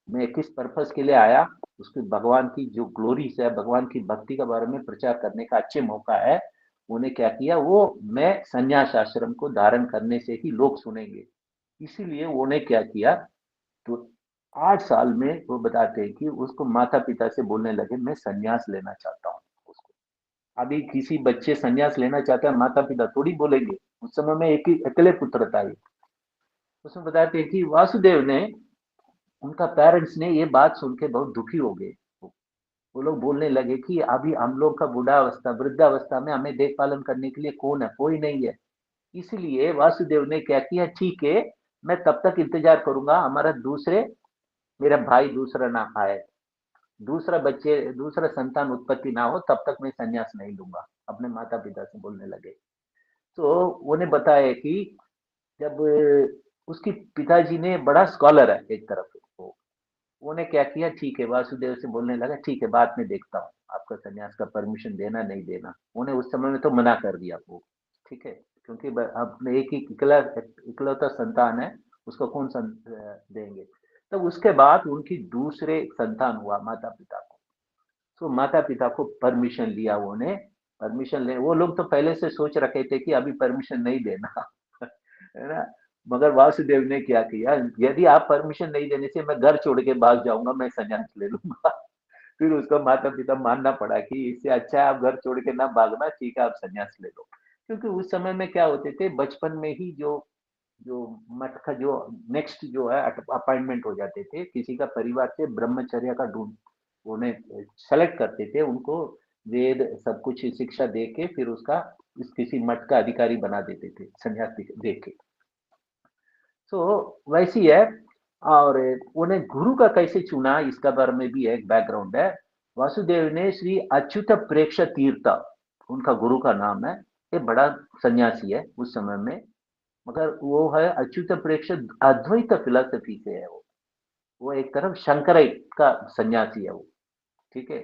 मैं किस पर्पस के लिए आया, उसके भगवान की जो ग्लोरीज है, भगवान की भक्ति के बारे में प्रचार करने का अच्छे मौका है। उन्हें क्या किया, वो मैं संन्यास आश्रम को धारण करने से ही लोग सुनेंगे। इसीलिए उन्हें क्या किया, तो 8 साल में वो बताते हैं कि उसको माता पिता से बोलने लगे, मैं संन्यास लेना चाहता हूँ उसको। अभी किसी बच्चे संन्यास लेना चाहता है, माता पिता थोड़ी बोलेंगे, उस समय में एक ही अकेले पुत्र था ये। उसमें बताते हैं कि वासुदेव ने, उनका पेरेंट्स ने ये बात सुन के बहुत दुखी हो गए। वो लोग बोलने लगे कि अभी हम लोग का बुढ़ावस्था, वृद्धावस्था में हमें देखभाल करने के लिए कौन है, कोई नहीं है। इसलिए वासुदेव ने क्या किया, ठीक है मैं तब तक इंतजार करूंगा हमारा दूसरे, मेरा भाई दूसरा ना आए, दूसरा बच्चे, दूसरा संतान उत्पत्ति ना हो, तब तक मैं संन्यास नहीं लूंगा, अपने माता पिता से बोलने लगे। तो उन्हें बताया कि जब उसकी पिताजी ने, बड़ा स्कॉलर है एक तरफ, वो उन्हें क्या किया, ठीक है वासुदेव से बोलने लगा, ठीक है बाद में देखता हूँ आपका संन्यास का परमिशन देना नहीं देना। उन्हें उस समय में तो मना कर दिया वो, ठीक है, क्योंकि अपने एक ही इकलौता संतान है, उसको कौन देंगे। तब तो उसके बाद उनकी दूसरे संतान हुआ माता पिता को, तो माता पिता को परमिशन लिया उन्हें। परमिशन ले, वो लोग तो पहले से सोच रखे थे कि अभी परमिशन नहीं देना है ना। मगर वासुदेव ने क्या किया, यदि आप परमिशन नहीं देने से मैं घर छोड़ के भाग जाऊंगा, मैं संन्यास ले लूंगा फिर उसको माता पिता मानना पड़ा कि इससे अच्छा है आप घर छोड़ के ना भागना, ठीक है आप संन्यास ले लो। क्योंकि उस समय में क्या होते थे, बचपन में ही जो जो मठ का जो नेक्स्ट जो है अपॉइंटमेंट हो जाते थे, किसी का परिवार से ब्रह्मचर्य का ढूंढ, उन्हें सेलेक्ट करते थे, उनको वेद सब कुछ शिक्षा दे के फिर उसका इस किसी मठ का अधिकारी बना देते थे संन्यास दे के। तो वैसी है। और उन्हें गुरु का कैसे चुना, इसका बारे में भी एक बैकग्राउंड है। वासुदेव ने श्री अच्युत प्रेक्ष तीर्थ, उनका गुरु का नाम है, ये बड़ा सन्यासी है उस समय में, मगर वो है अच्युत प्रेक्ष, अद्वैत फिलोसफी से है वो एक तरफ शंकराइट का सन्यासी है वो, ठीक है।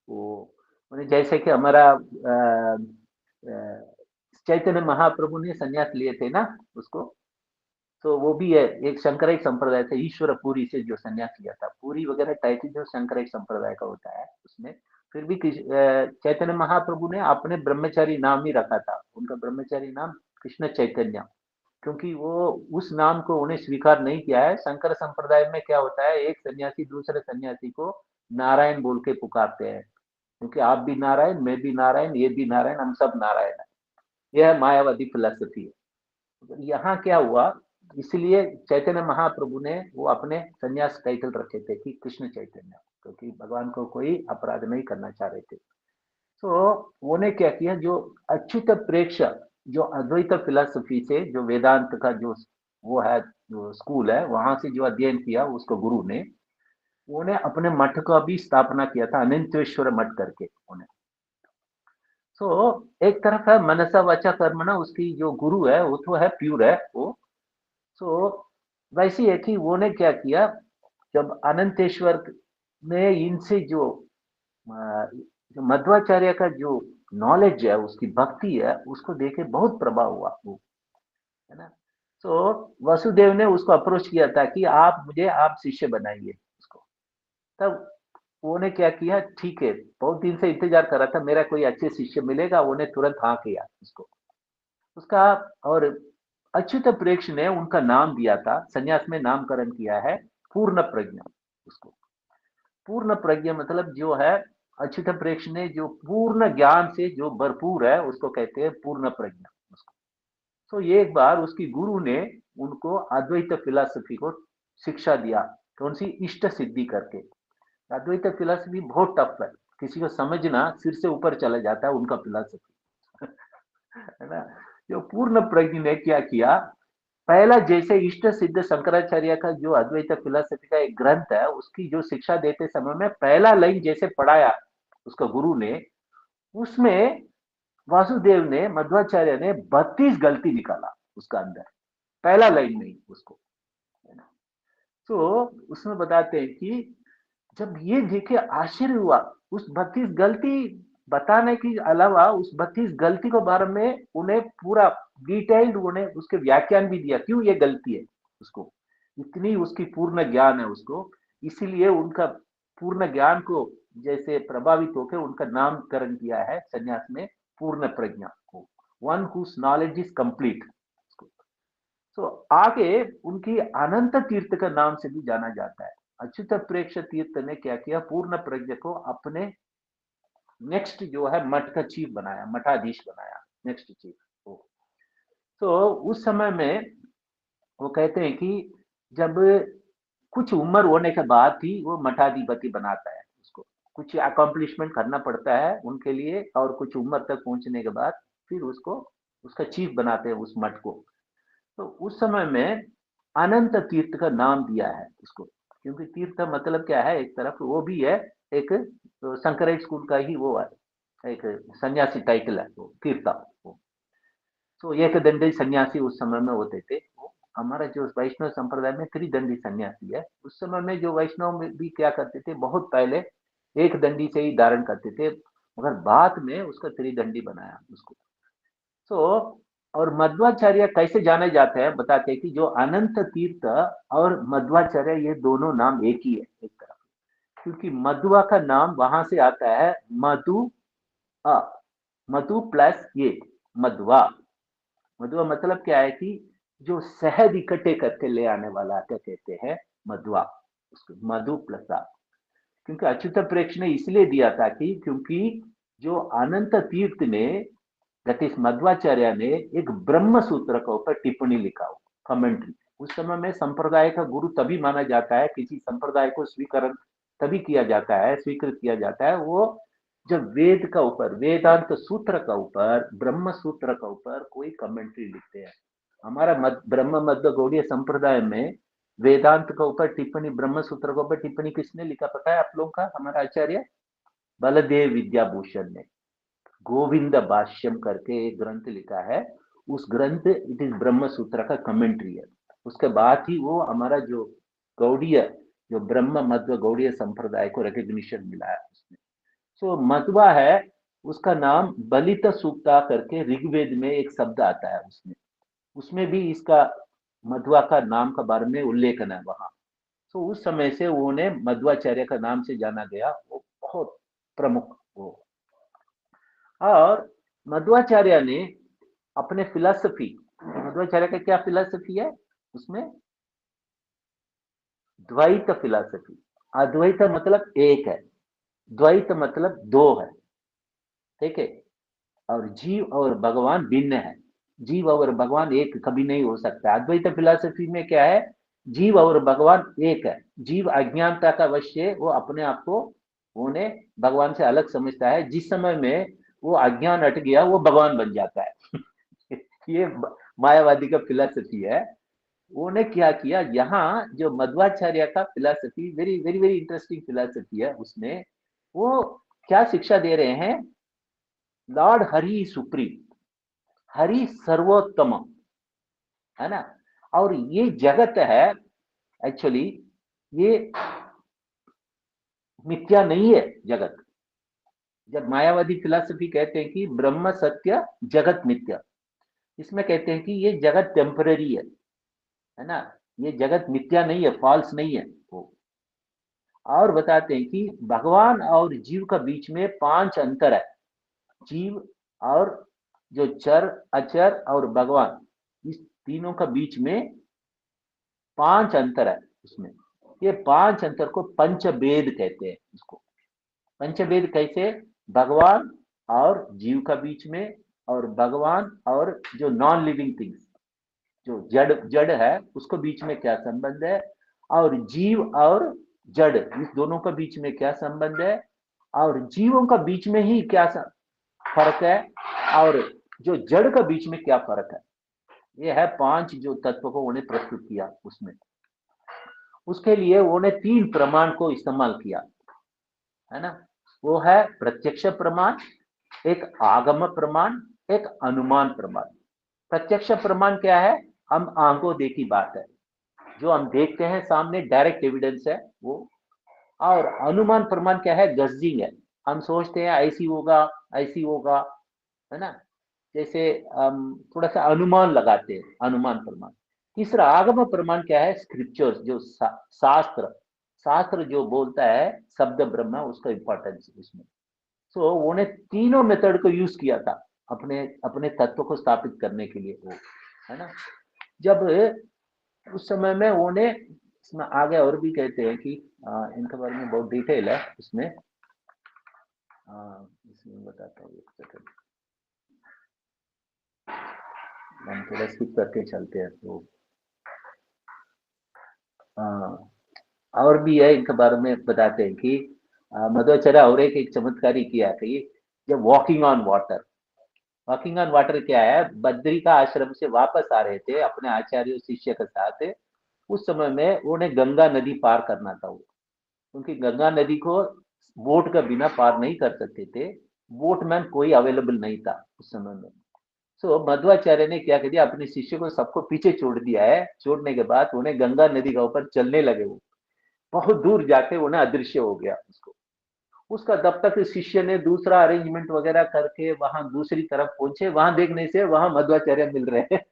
वो जैसे कि हमारा चैतन्य महाप्रभु ने सन्यास लिए थे ना उसको, तो वो भी है एक शंकराइक संप्रदाय से, ईश्वर पुरी से जो सन्यास लिया था, पुरी वगैरह टाइटल जो शंकराइक संप्रदाय का होता है उसमें। फिर भी चैतन्य महाप्रभु ने अपने ब्रह्मचारी नाम ही रखा था, उनका ब्रह्मचारी नाम कृष्ण चैतन्य, क्योंकि वो उस नाम को उन्हें स्वीकार नहीं किया है। शंकर संप्रदाय में क्या होता है, एक सन्यासी दूसरे सन्यासी को नारायण बोल के पुकारते हैं, क्योंकि आप भी नारायण, मैं भी नारायण, ये भी नारायण, हम सब नारायण है। यह मायावादी फिलोसफी है। यहाँ क्या हुआ, इसलिए चैतन्य महाप्रभु ने वो अपने संन्यास टाइटल रखे थे कि कृष्ण चैतन्य, क्योंकि भगवान को कोई अपराध नहीं करना चाह रहे थे। तो उन्होंने क्या किया, जो अच्युत प्रेक्ष, जो अद्वैत फिलोसफी से, जो वेदांत का जो वो है, जो स्कूल है, वहां से जो अध्ययन किया उसको गुरु ने, उन्होंने अपने मठ का भी स्थापना किया था, अनंतेश्वर मठ करके उन्हें। तो एक तरफ है मनसा वाचा कर्मणा, उसकी जो गुरु है वो तो है प्योर है वो। तो वैसी है कि वो ने क्या किया, जब अनंतेश्वर ने इनसे जो मध्वाचार्य का जो नॉलेज है, उसकी भक्ति है, उसको देखे बहुत प्रभाव हुआ वो, है ना। तो वसुदेव ने उसको अप्रोच किया था कि आप शिष्य बनाइए उसको। तब उन्होंने क्या किया, ठीक है, बहुत दिन से इंतजार कर रहा था मेरा कोई अच्छे शिष्य मिलेगा, उन्हें तुरंत हाँ किया उसको उसका। और अच्युत प्रेक्ष ने उनका नाम दिया था, संन्यास में नामकरण किया है पूर्ण प्रज्ञा उसको। पूर्ण प्रज्ञा मतलब जो है, अच्युत प्रेक्ष ने जो पूर्ण ज्ञान से जो भरपूर है उसको कहते हैं पूर्ण प्रज्ञा उसको। तो ये एक बार उसकी गुरु ने उनको अद्वैत फिलॉसफी को शिक्षा दिया, कौन सी, इष्ट सिद्धि करके। अद्वैत फिलॉसफी बहुत टफ है, किसी को समझना सिर से ऊपर चला जाता है उनका फिलॉसफी, है ना। जो पूर्ण प्रज्ञ ने क्या किया, पहला जैसे इष्ट सिद्ध शंकराचार्य का जो अद्वैत फिलॉसफी का एक ग्रंथ है, उसकी जो शिक्षा देते समय में पहला लाइन जैसे पढ़ाया उसका गुरु ने, उसमें वासुदेव ने, मध्वाचार्य ने 32 गलती निकाला उसका अंदर, पहला लाइन में ही उसको, है ना। तो उसमें बताते हैं कि जब ये देखे आश्चर्य हुआ, उस 32 गलती बताने के अलावा उस 32 गलती के बारे में उन्हें पूरा डिटेल्ड उन्हें उसके व्याख्यान भी दिया, क्यों ये गलती है उसको, इतनी उसकी पूर्ण ज्ञान है उसको। इसीलिए उनका पूर्ण ज्ञान को जैसे प्रभावित होकर उनका नामकरण किया है संन्यास में पूर्ण प्रज्ञा को, one whose knowledge is complete. तो आगे उनकी अनंत तीर्थ का नाम से भी जाना जाता है। अच्युत प्रेक्ष तीर्थ ने क्या किया, पूर्ण प्रज्ञ को अपने नेक्स्ट जो है मठ का चीफ बनाया, मठाधीश बनाया, नेक्स्ट चीफ वो। तो उस समय में वो कहते हैं कि जब कुछ उम्र होने के बाद ही वो मठाधिपति बनाता है उसको, कुछ अकॉम्प्लिशमेंट करना पड़ता है उनके लिए, और कुछ उम्र तक पहुंचने के बाद फिर उसको उसका चीफ बनाते हैं उस मठ को। तो उस समय में अनंत तीर्थ का नाम दिया है उसको, क्योंकि तीर्थ का मतलब क्या है, एक तरफ वो भी है, एक शंकराचार्य स्कूल का ही वो है, एक सन्यासी टाइटल है वो तीर्थ वो। तो एक दंडी सन्यासी उस समय में होते थे वो। हमारा जो वैष्णव संप्रदाय में त्रिदंडी सन्यासी है, उस समय में जो वैष्णव में भी क्या करते थे, बहुत पहले एक दंडी से ही धारण करते थे, मगर बाद में उसका त्रिदंडी बनाया उसको। तो और मध्वाचार्य कैसे जाने जाते हैं, बताते हैं कि जो अनंत तीर्थ और मध्वाचार्य ये दोनों नाम एक ही है एक तरफ, क्योंकि मध्वा का नाम वहां से आता है मधु, अ मधु प्लस ये मध्वा। मधुआ मतलब क्या है कि जो शहद इकट्ठे करके ले आने वाला, क्या कहते हैं, मधुआ उसको, मधु प्लस आ। क्योंकि अच्युत प्रेक्ष ने इसलिए दिया था कि क्योंकि जो अनंत तीर्थ ने, गतिश मध्वाचार्य ने एक ब्रह्म सूत्र के ऊपर टिप्पणी लिखा हो, कमेंट्री। उस समय में संप्रदाय का गुरु तभी माना जाता है, किसी संप्रदाय को स्वीकरण तभी किया जाता है, स्वीकृत किया जाता है वो जब वेद का ऊपर, वेदांत सूत्र का ऊपर, ब्रह्म सूत्र का ऊपर कोई कमेंट्री लिखते हैं। हमारा ब्रह्म मध्य गौड़ीय संप्रदाय में वेदांत का ऊपर टिप्पणी, ब्रह्म सूत्र के ऊपर टिप्पणी किसने लिखा पता है आप लोगों का, हमारा आचार्य बलदेव विद्याभूषण ने गोविंद भाष्यम करके एक ग्रंथ लिखा है। उस ग्रंथ, इट इज ब्रह्म सूत्र का कमेंट्री है। उसके बाद ही वो हमारा जो गौड़ीय, जो ब्रह्म मध्य गौड़ीय संप्रदाय को रिकग्निशन मिला है उसमें। सो मध्वा है, उसका नाम बलित सूक्ता करके ऋग्वेद में एक शब्द आता है उसमें, उसमें भी इसका मध्वा का नाम का बारे में उल्लेखन है वहां। तो उस समय से उन्हें मध्वाचार्य का नाम से जाना गया, वो बहुत प्रमुख वो। और मध्वाचार्य ने अपने फिलॉसफी, मध्वाचार्य का क्या फिलॉसफी है उसमें, द्वैत फिलॉसफी। अद्वैत मतलब एक है, द्वैत मतलब दो है, ठीक है। और जीव और भगवान भिन्न है, जीव और भगवान एक कभी नहीं हो सकता। अद्वैत फिलॉसफी में क्या है, जीव और भगवान एक है। जीव अज्ञानता का वश वो अपने आप को उन्हें भगवान से अलग समझता है, जिस समय में वो अज्ञान हट गया वो भगवान बन जाता है। ये मायावादी का फिलॉसफी है। उन्होंने क्या किया, यहाँ जो मध्वाचार्य का philosophy very very very interesting philosophy है, उसमें वो क्या शिक्षा दे रहे हैं, लॉर्ड हरि सुप्रीम, हरि सर्वोत्तम, है ना। और ये जगत है एक्चुअली, ये मिथ्या नहीं है जगत। जब मायावादी फिलॉसफी कहते हैं कि ब्रह्म सत्य जगत मिथ्या, इसमें कहते हैं कि ये जगत टेम्पररी है ना, ये जगत मिथ्या नहीं है, फॉल्स नहीं है वो। और बताते हैं कि भगवान और जीव का बीच में 5 अंतर है। जीव और जो चर अचर और भगवान, इस तीनों का बीच में 5 अंतर है उसमें। ये 5 अंतर को पंचभेद कहते हैं इसको। पंचभेद कैसे, भगवान और जीव का बीच में, और भगवान और जो नॉन लिविंग थिंग्स, जो जड़ जड़ है उसको बीच में क्या संबंध है, और जीव और जड़ इस दोनों का बीच में क्या संबंध है, और जीवों का बीच में ही क्या फर्क है, और जो जड़ का बीच में क्या फर्क है। ये है 5 जो तत्व को उन्हें प्रस्तुत किया उसमें। उसके लिए उन्होंने 3 प्रमाण को इस्तेमाल किया, है ना। वो है प्रत्यक्ष प्रमाण, एक आगम प्रमाण, एक अनुमान प्रमाण। प्रत्यक्ष प्रमाण क्या है, हम आंखों देखी बात है, जो हम देखते हैं सामने, डायरेक्ट एविडेंस है वो। और अनुमान प्रमाण क्या है, गस्जिंग है, हम सोचते हैं ऐसी होगा ऐसी होगा, है ना। जैसे हम थोड़ा सा अनुमान लगाते हैं, अनुमान प्रमाण। तीसरा आगम प्रमाण क्या है, स्क्रिप्चर्स, जो शास्त्र, शास्त्र जो बोलता है शब्द ब्रह्म, उसका इंपॉर्टेंस इसमें। सो उन्होंने तीनों मेथड को यूज किया था अपने अपने तत्व को स्थापित करने के लिए वो, है ना। जब उस समय में उन्होंने इसमें आगे और भी कहते हैं कि इनके बारे में बहुत डिटेल है इसमें, इसमें बताता हूँ एक सेकंड, हम थोड़ा स्किप करके चलते हैं तो और भी है इनके बारे में बताते हैं कि मध्वाचार्य और एक चमत्कारी किया कि जब walking on water, walking on water क्या है, बद्री का आश्रम से वापस आ रहे थे अपने आचार्य शिष्य के साथ। उस समय में उन्हें गंगा नदी पार करना था वो, क्योंकि गंगा नदी को बोट का बिना पार नहीं कर सकते थे, बोटमैन कोई अवेलेबल नहीं था उस समय में। सो मध्वाचार्य ने क्या कर दिया, अपने शिष्य को सबको पीछे छोड़ दिया है। छोड़ने के बाद उन्हें गंगा नदी के ऊपर चलने लगे, वो बहुत दूर जाके उन्हें अदृश्य हो गया उसको। उसका तब तक शिष्य ने दूसरा अरेंजमेंट वगैरह करके वहां दूसरी तरफ पहुंचे, वहां देखने से वहां मध्वाचार्य मिल रहे हैं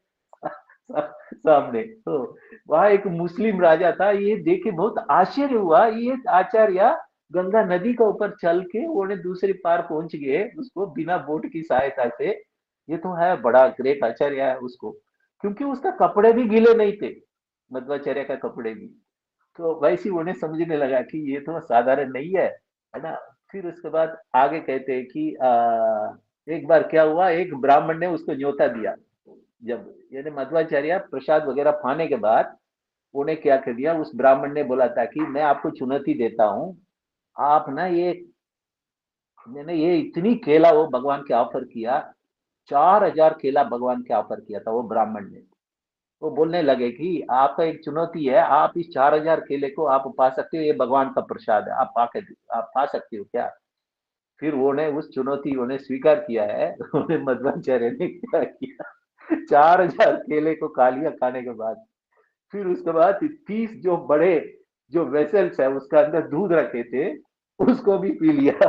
सामने। तो वहां एक मुस्लिम राजा था, ये देख के बहुत आश्चर्य हुआ, ये आचार्य गंगा नदी के ऊपर चल के उन्हें दूसरी पार पहुंच गए उसको बिना बोट की सहायता से। ये तो है बड़ा ग्रेट आचार्य है उसको, क्योंकि उसका कपड़े भी गीले नहीं थे, मध्वाचार्य का कपड़े भी। तो वैसे उन्हें समझने लगा कि ये तो साधारण नहीं है ना। फिर उसके बाद आगे कहते हैं कि एक बार क्या हुआ, एक ब्राह्मण ने उसको न्योता दिया। जब यानी मध्वाचार्य प्रसाद वगैरह पाने के बाद उन्हें क्या कर दिया, उस ब्राह्मण ने बोला था कि मैं आपको चुनौती देता हूँ, आप ना ये, मैंने ये इतनी केला वो भगवान के ऑफर किया, 4000 केला भगवान के ऑफर किया था वो ब्राह्मण ने। वो बोलने लगे कि आपका एक चुनौती है, आप इस 4000 केले को आप पा सकते हो, ये भगवान का प्रसाद है, आप पा सकते हो क्या। फिर उन्हें उस चुनौती उन्हें स्वीकार किया है उन्हें मध्वाचार्य ने क्या किया, 4000 केले को खा लिया खाने के बाद। फिर उसके बाद 30 जो बड़े जो वेसल्स है उसके अंदर दूध रखे थे उसको भी पी लिया,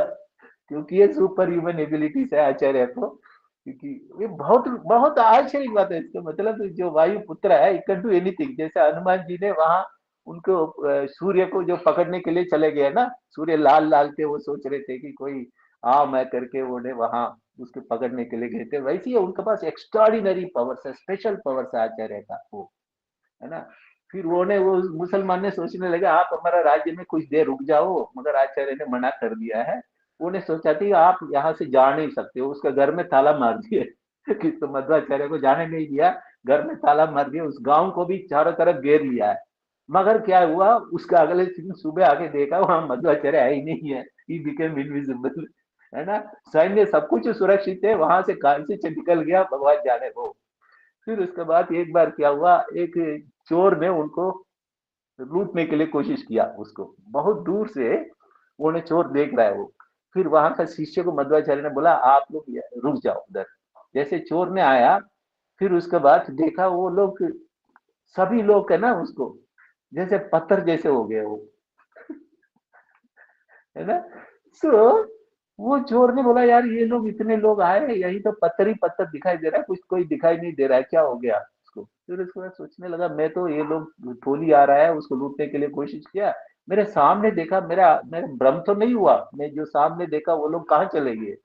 क्योंकि ये सुपर ह्यूमन एबिलिटीज है आचार्य को। क्योंकि ये बहुत बहुत आश्चर्य की बात है, इसका मतलब जो वायु पुत्र है इट कैन डू एनीथिंग। जैसे हनुमान जी ने वहां उनको सूर्य को जो पकड़ने के लिए चले गए ना, सूर्य लाल लाल थे, वो सोच रहे थे कि कोई मैं करके उन्हें वहां उसके पकड़ने के लिए गए थे। वैसे ही उनके पास एक्स्ट्राऑर्डिनरी पावर्स है, स्पेशल पावर्स है आचार्य का वो, है ना। फिर वो मुसलमान ने सोचने लगे आप हमारा राज्य में कुछ देर रुक जाओ, मगर आचार्य ने मना कर दिया है। उन्हें सोचा थी आप यहाँ से जा नहीं सकते हो, उसका घर में ताला मार दिए कि तो मध्वाचार्य को जाने नहीं दिया, घर में ताला मार दिया, उस गांव को भी चारों तरफ घेर लिया है। मगर क्या हुआ, उसका अगले दिन सुबह आके देखा वहां मध्वाचार्य है ही नहीं है, ही बिकेम इनविजिबल, है ना। सैन्य सब कुछ सुरक्षित है, वहां से कहां से निकल गया भगवान जाने वो। फिर उसके बाद एक बार क्या हुआ, एक चोर ने उनको लूटने के लिए कोशिश किया उसको, बहुत दूर से उन्हें चोर देख रहा है वो। फिर वहां का शिष्य को मध्वाचार्य ने बोला आप लोग रुक जाओ उधर। जैसे चोर ने आया, फिर उसके बाद देखा वो लोग, सभी लोग है ना उसको जैसे पत्थर जैसे हो गए वो, है ना। सो वो चोर ने बोला यार ये लोग इतने लोग आए, यही तो पत्थर ही पत्थर दिखाई दे रहा है, कुछ कोई दिखाई नहीं दे रहा है, क्या हो गया उसको। फिर उसके बाद सोचने लगा मैं तो, ये लोग थोड़ी आ रहा है उसको लूटने के लिए कोशिश किया, मेरे सामने देखा, मेरा मेरा भ्रम तो नहीं हुआ, मैं जो सामने देखा वो लोग कहाँ चले गए।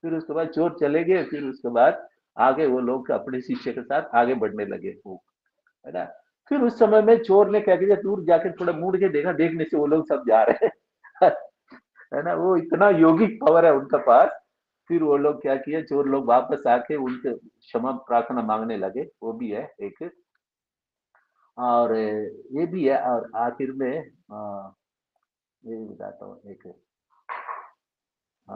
फिर उसके बाद चोर चले गए, फिर उसके बाद आगे वो लोग अपने शिष्य के साथ आगे बढ़ने लगे वो, है ना। फिर उस समय में चोर ने क्या किया, दूर जाके थोड़ा मुड़ के देखा, देखने से वो लोग सब जा रहे हैं है ना, वो इतना योगिक पावर है उनका पास। फिर वो लोग क्या किए, चोर लोग वापस आके उनसे क्षमा प्रार्थना मांगने लगे, वो भी है एक। और ये भी है, और आखिर में ये भी बताता हूँ एक, आ,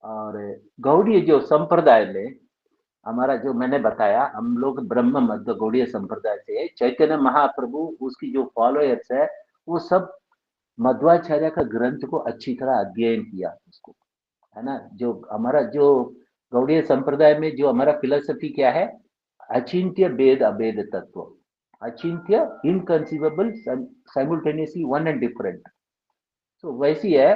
और गौड़ीय जो संप्रदाय में हमारा जो मैंने बताया, हम लोग ब्रह्म मध्य गौड़ीय संप्रदाय से है। चैतन्य महाप्रभु उसकी जो फॉलोअर्स है वो सब मध्वाचार्य का ग्रंथ को अच्छी तरह अध्ययन किया उसको, है ना। जो हमारा जो गौड़ीय संप्रदाय में जो हमारा फिलोसफी क्या है, अचिंत्य भेद अभेद तत्व, अचिंत्य inconceivable simultaneously one and different. तो वैसी है,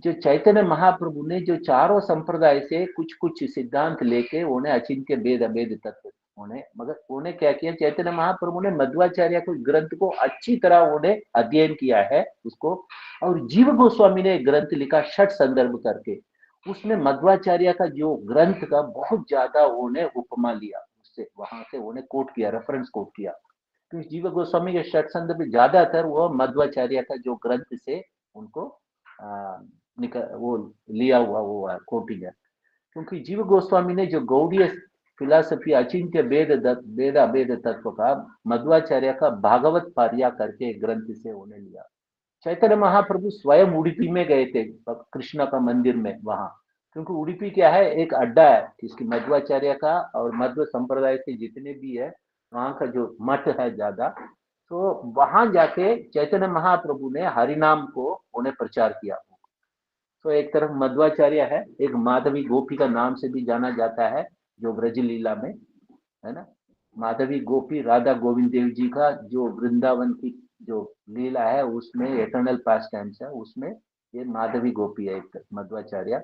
जो चैतन्य महाप्रभु ने जो चारों संप्रदाय से कुछ कुछ सिद्धांत लेके उन्हें अचिंत्य भेद अभेद तत्व, उन्हें मगर उन्हें क्या किया, चैतन्य महाप्रभु ने मध्वाचार्य को ग्रंथ को अच्छी तरह उन्हें अध्ययन किया है उसको। और जीव गोस्वामी ने एक ग्रंथ लिखा छठ संदर्भ करके, उसमें मध्वाचार्य का जो ग्रंथ का बहुत ज्यादा उन्हें उपमा लिया, उससे वहां से उन्हें कोट किया, रेफरेंस कोट किया। तो जीव गोस्वामी के षट संदर्भ ज्यादातर वो मध्वाचार्य का जो ग्रंथ से उनको वो लिया हुआ वो कोटिंग है। क्योंकि जीव गोस्वामी ने जो गौड़ीय फिलॉसफी अचिंत्य भेद भेद अभेद तत्व का मध्वाचार्य का भागवत पार्या करके ग्रंथ से उन्हें लिया। चैतन्य महाप्रभु स्वयं उड़ीपी में गए थे कृष्ण का मंदिर में वहां, क्योंकि उड़ीपी क्या है, एक अड्डा है इसकी मध्वाचार्य का, और मध्व संप्रदाय के जितने भी है वहां का जो मठ है ज्यादा। तो वहां जाके चैतन्य महाप्रभु ने हरिनाम को उन्हें प्रचार किया। तो एक तरफ मध्वाचार्य है, एक माधवी गोपी का नाम से भी जाना जाता है जो ब्रज लीला में, है ना। माधवी गोपी राधा गोविंद देव जी का जो वृंदावन की जो लीला है उसमें एटर्नल पास टाइम्स है, उसमें ये माधवी गोपी है एक मध्वाचार्य।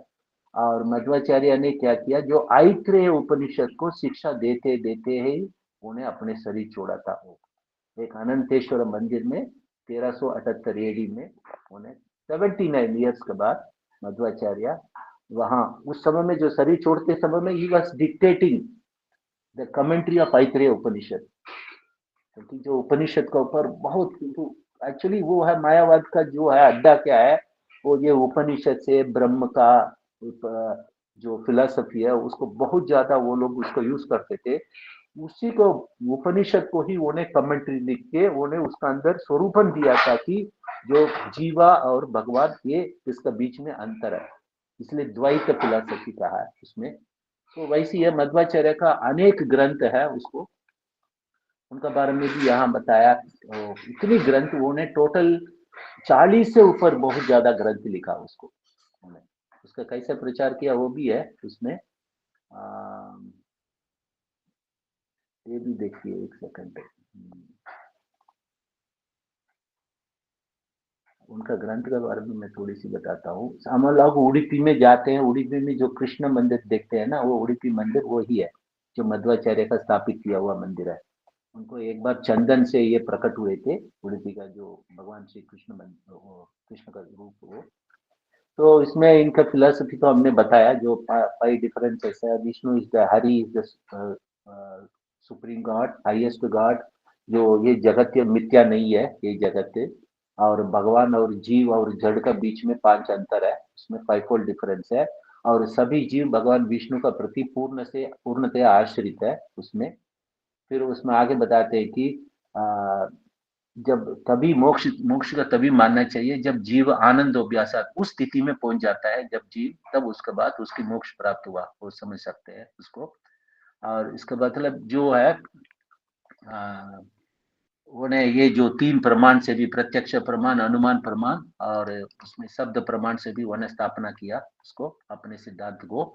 और मध्वाचार्य ने क्या किया, जो आइत्रेय उपनिषद को शिक्षा देते देते ही उन्हें अपने शरीर छोड़ा था वो, एक अनंतेश्वर मंदिर में 1378 एडी में उन्हें 79 ईयर्स के बाद मध्वाचार्य वहां, उस समय में जो शरीर छोड़ते समय में ही was dictating the commentary of Aitareya Upanishad, क्योंकि जो उपनिषद का ऊपर बहुत, एक्चुअली वो है मायावाद का जो है अड्डा क्या है, वो ये उपनिषद से ब्रह्म का जो फिलोसफी है उसको बहुत ज्यादा वो लोग उसको यूज करते थे। उसी को उपनिषद को ही उन्हें कमेंट्री लिख के उन्हें उसका अंदर स्वरूपन दिया था कि जो जीवा और भगवान ये इसका बीच में अंतर है, इसलिए द्वैत फिलोसफी कहा है उसमें। तो वैसी है मध्वाचार्य का अनेक ग्रंथ है, उसको उनका बारे में भी यहाँ बताया। तो इतनी ग्रंथ उन्हें टोटल 40 से ऊपर बहुत ज्यादा ग्रंथ लिखा उसको उन्हें, उसका कैसे प्रचार किया वो भी है उसमें। ये भी देखिए एक सेकंड, उनका ग्रंथ के बारे में मैं थोड़ी सी बताता हूँ। हम लोग उड़ीपी में जाते हैं, उड़ीपी में जो कृष्ण मंदिर देखते हैं ना, वो उड़ीपी मंदिर वही है जो मध्वाचार्य का स्थापित किया हुआ मंदिर है। उनको एक बार चंदन से ये प्रकट हुए थे, उड़ीपी का जो भगवान श्री कृष्ण कृष्ण का रूप वो। तो इसमें इनका फिलोसफी तो हमने बताया, जो 5 डिफरेंसेस है। Vishnu is the Hari is the supreme God, highest God, जो ये जगत मिथ्या नहीं है ये जगत। और भगवान और जीव और जड़ का बीच में 5 अंतर है, उसमें 5-fold डिफरेंस है। और सभी जीव भगवान विष्णु का प्रति पूर्णतया आश्रित है उसमें। फिर उसमें आगे बताते हैं कि जब तभी मोक्ष मोक्ष का तभी मानना चाहिए जब जीव आनंद अभ्यासात उस स्थिति में पहुंच जाता है, जब जीव तब उसके बाद उसकी मोक्ष प्राप्त हुआ, वो समझ सकते हैं उसको। और इसका मतलब जो है उन्हें ये जो 3 प्रमाण से भी, प्रत्यक्ष प्रमाण, अनुमान प्रमाण और उसमें शब्द प्रमाण से भी उन्होंने स्थापना किया उसको, अपने सिद्धांत को।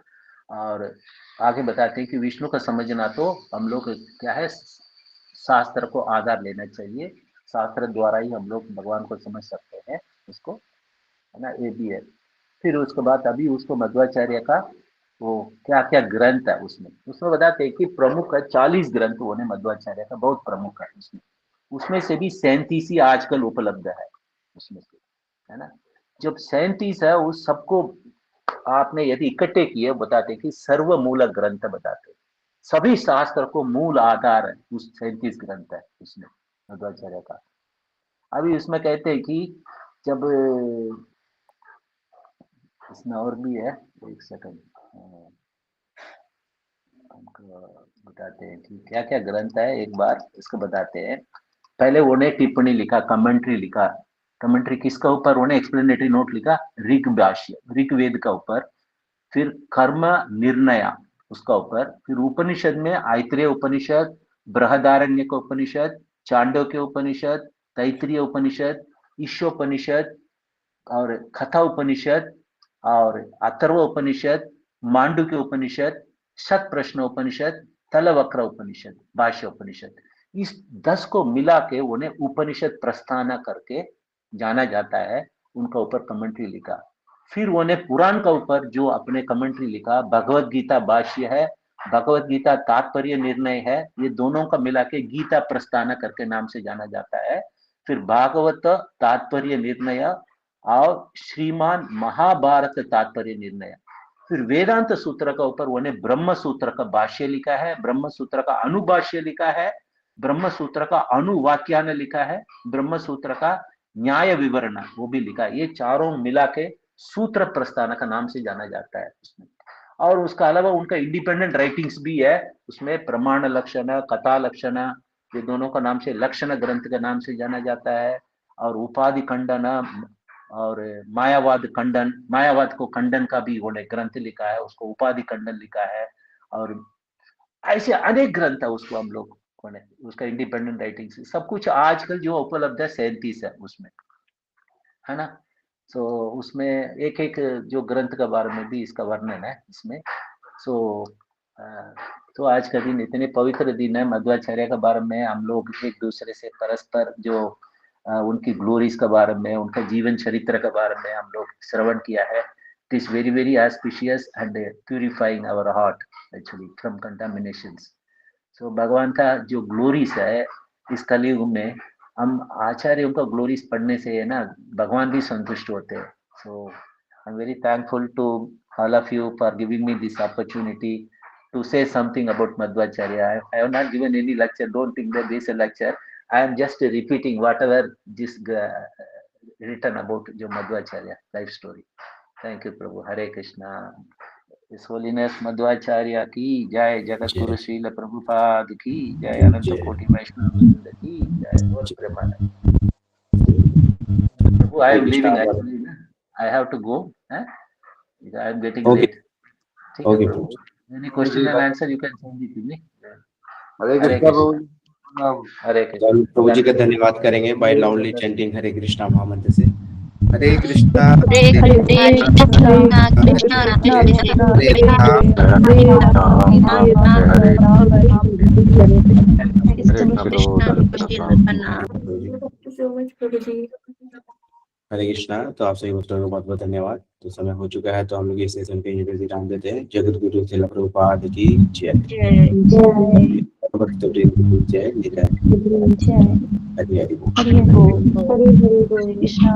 और आगे बताते हैं कि विष्णु का समझना तो हम लोग क्या है, शास्त्र को आधार लेना चाहिए, शास्त्र द्वारा ही हम लोग भगवान को समझ सकते हैं उसको, है ना, ये भी है। फिर उसके बाद अभी उसको मध्वाचार्य का वो क्या क्या ग्रंथ है उसमें बताते हैं कि प्रमुख है 40 ग्रंथ उन्हें मध्वाचार्य का बहुत प्रमुख है उसमें से भी 37 ही आजकल उपलब्ध है उसमें से, है ना। जब 37 है उस सबको आपने यदि इकट्ठे किए बताते हैं कि सर्वमूलक ग्रंथ बताते हैं, सभी शास्त्र को मूल आधार है उस 37 ग्रंथ है उसमें मध्वाचार्य का। अभी उसमें कहते हैं कि जब इसमें और भी है, एक सेकंड हमको बताते हैं कि क्या क्या ग्रंथ है, एक बार इसको बताते हैं। पहले उन्हें टिप्पणी लिखा, कमेंट्री लिखा। कमेंट्री किसका ऊपर? उन्हें एक्सप्लेनेटरी नोट लिखा ऋग भाष्य, ऋग्वेद का ऊपर। फिर कर्म निर्णय उसका ऊपर। फिर उपनिषद में आयत्रेय उपनिषद, बृहदारण्यक उपनिषद, चांडक्य उपनिषद, तैत्तिरीय उपनिषद, ईशोपनिषद और कथा उपनिषद और अथर्व उपनिषद, मांडुक्य उपनिषद, शत प्रश्न उपनिषद, तलवक्र उपनिषद, भाष्य उपनिषद, इस 10 को मिला के उन्हें उपनिषद प्रस्थान करके जाना जाता है, उनका ऊपर कमेंट्री लिखा। फिर उन्हें पुराण का ऊपर जो अपने कमेंट्री लिखा, भगवत गीता भाष्य है, भगवत गीता तात्पर्य निर्णय है, ये दोनों का मिला के गीता प्रस्थान करके नाम से जाना जाता है। फिर भागवत तात्पर्य निर्णय और श्रीमान महाभारत तात्पर्य निर्णय। फिर वेदांत सूत्र का ऊपर उन्हें ब्रह्म सूत्र का भाष्य लिखा है, ब्रह्म सूत्र का अनुभाष्य लिखा है, ब्रह्म सूत्र का अनुवाक्यान लिखा है, ब्रह्म सूत्र का न्याय विवरण वो भी लिखा है। ये चारों मिला के सूत्र प्रस्थान का नाम से जाना जाता है उसमें। और उसका अलावा उनका इंडिपेंडेंट राइटिंग्स भी है उसमें, प्रमाण लक्षण, कथा लक्षण, ये दोनों का नाम से लक्षण ग्रंथ के नाम से जाना जाता है। और उपाधि खंडन और मायावाद खंडन, मायावाद को खंडन का भी उन्होंने ग्रंथ लिखा है, उसको उपाधि खंडन लिखा है। और ऐसे अनेक ग्रंथ है उसको हम लोग ने, उसका इंडिपेंडेंट राइटिंग सब कुछ आजकल जो उपलब्ध है 37 है उसमें, है ना। सो उसमें एक एक जो ग्रंथ के बारे में भी इसका वर्णन है इसमें। तो आज का दिन इतने पवित्र दिन है, मध्वाचार्य के बारे में हम लोग एक दूसरे से परस्पर जो उनकी ग्लोरीज के बारे में, उनका जीवन चरित्र के बारे में हम लोग श्रवण किया है। It is very very auspicious and purifying our heart actually from contaminations. So भगवान का जो ग्लोरीज है इस कलयुग में, हम आचार्यों का ग्लोरीज पढ़ने से है ना भगवान भी संतुष्ट होते हैं। So I am very thankful to all of you for giving me this opportunity to say something about Madhvacharya. I have not given any lecture. Don't think that this is a lecture. I am just repeating whatever this written about जो Madhvacharya life story. Thank you, Prabhu. Hare Krishna. His Holiness Madhvacharya की जय, जगत गुरु श्रील प्रभुपाद की जय, अनंत कोटि वैष्णव वृंद की जय, बोल Premanand. Prabhu, I am leaving actually. I have to go. I am getting late. Okay, Prabhu. Any question and answer you can send it to me. हरे कृष्णा। हरे कृष्णा। प्रभु जी का धन्यवाद करेंगे बाय लाउडली चैंटिंग हरे कृष्णा महामंत्र से। हरे कृष्णा हरे कृष्णा। तो आप सभी मित्रों को बहुत बहुत धन्यवाद। तो समय हो चुका है, तो हम लोग इस सेशन पे यहीं पे विराम देते हैं। जगत गुरु श्रील प्रभुपाद की जय, भक्त वृंद की जय, हरि हरि बोल। हरे कृष्णा।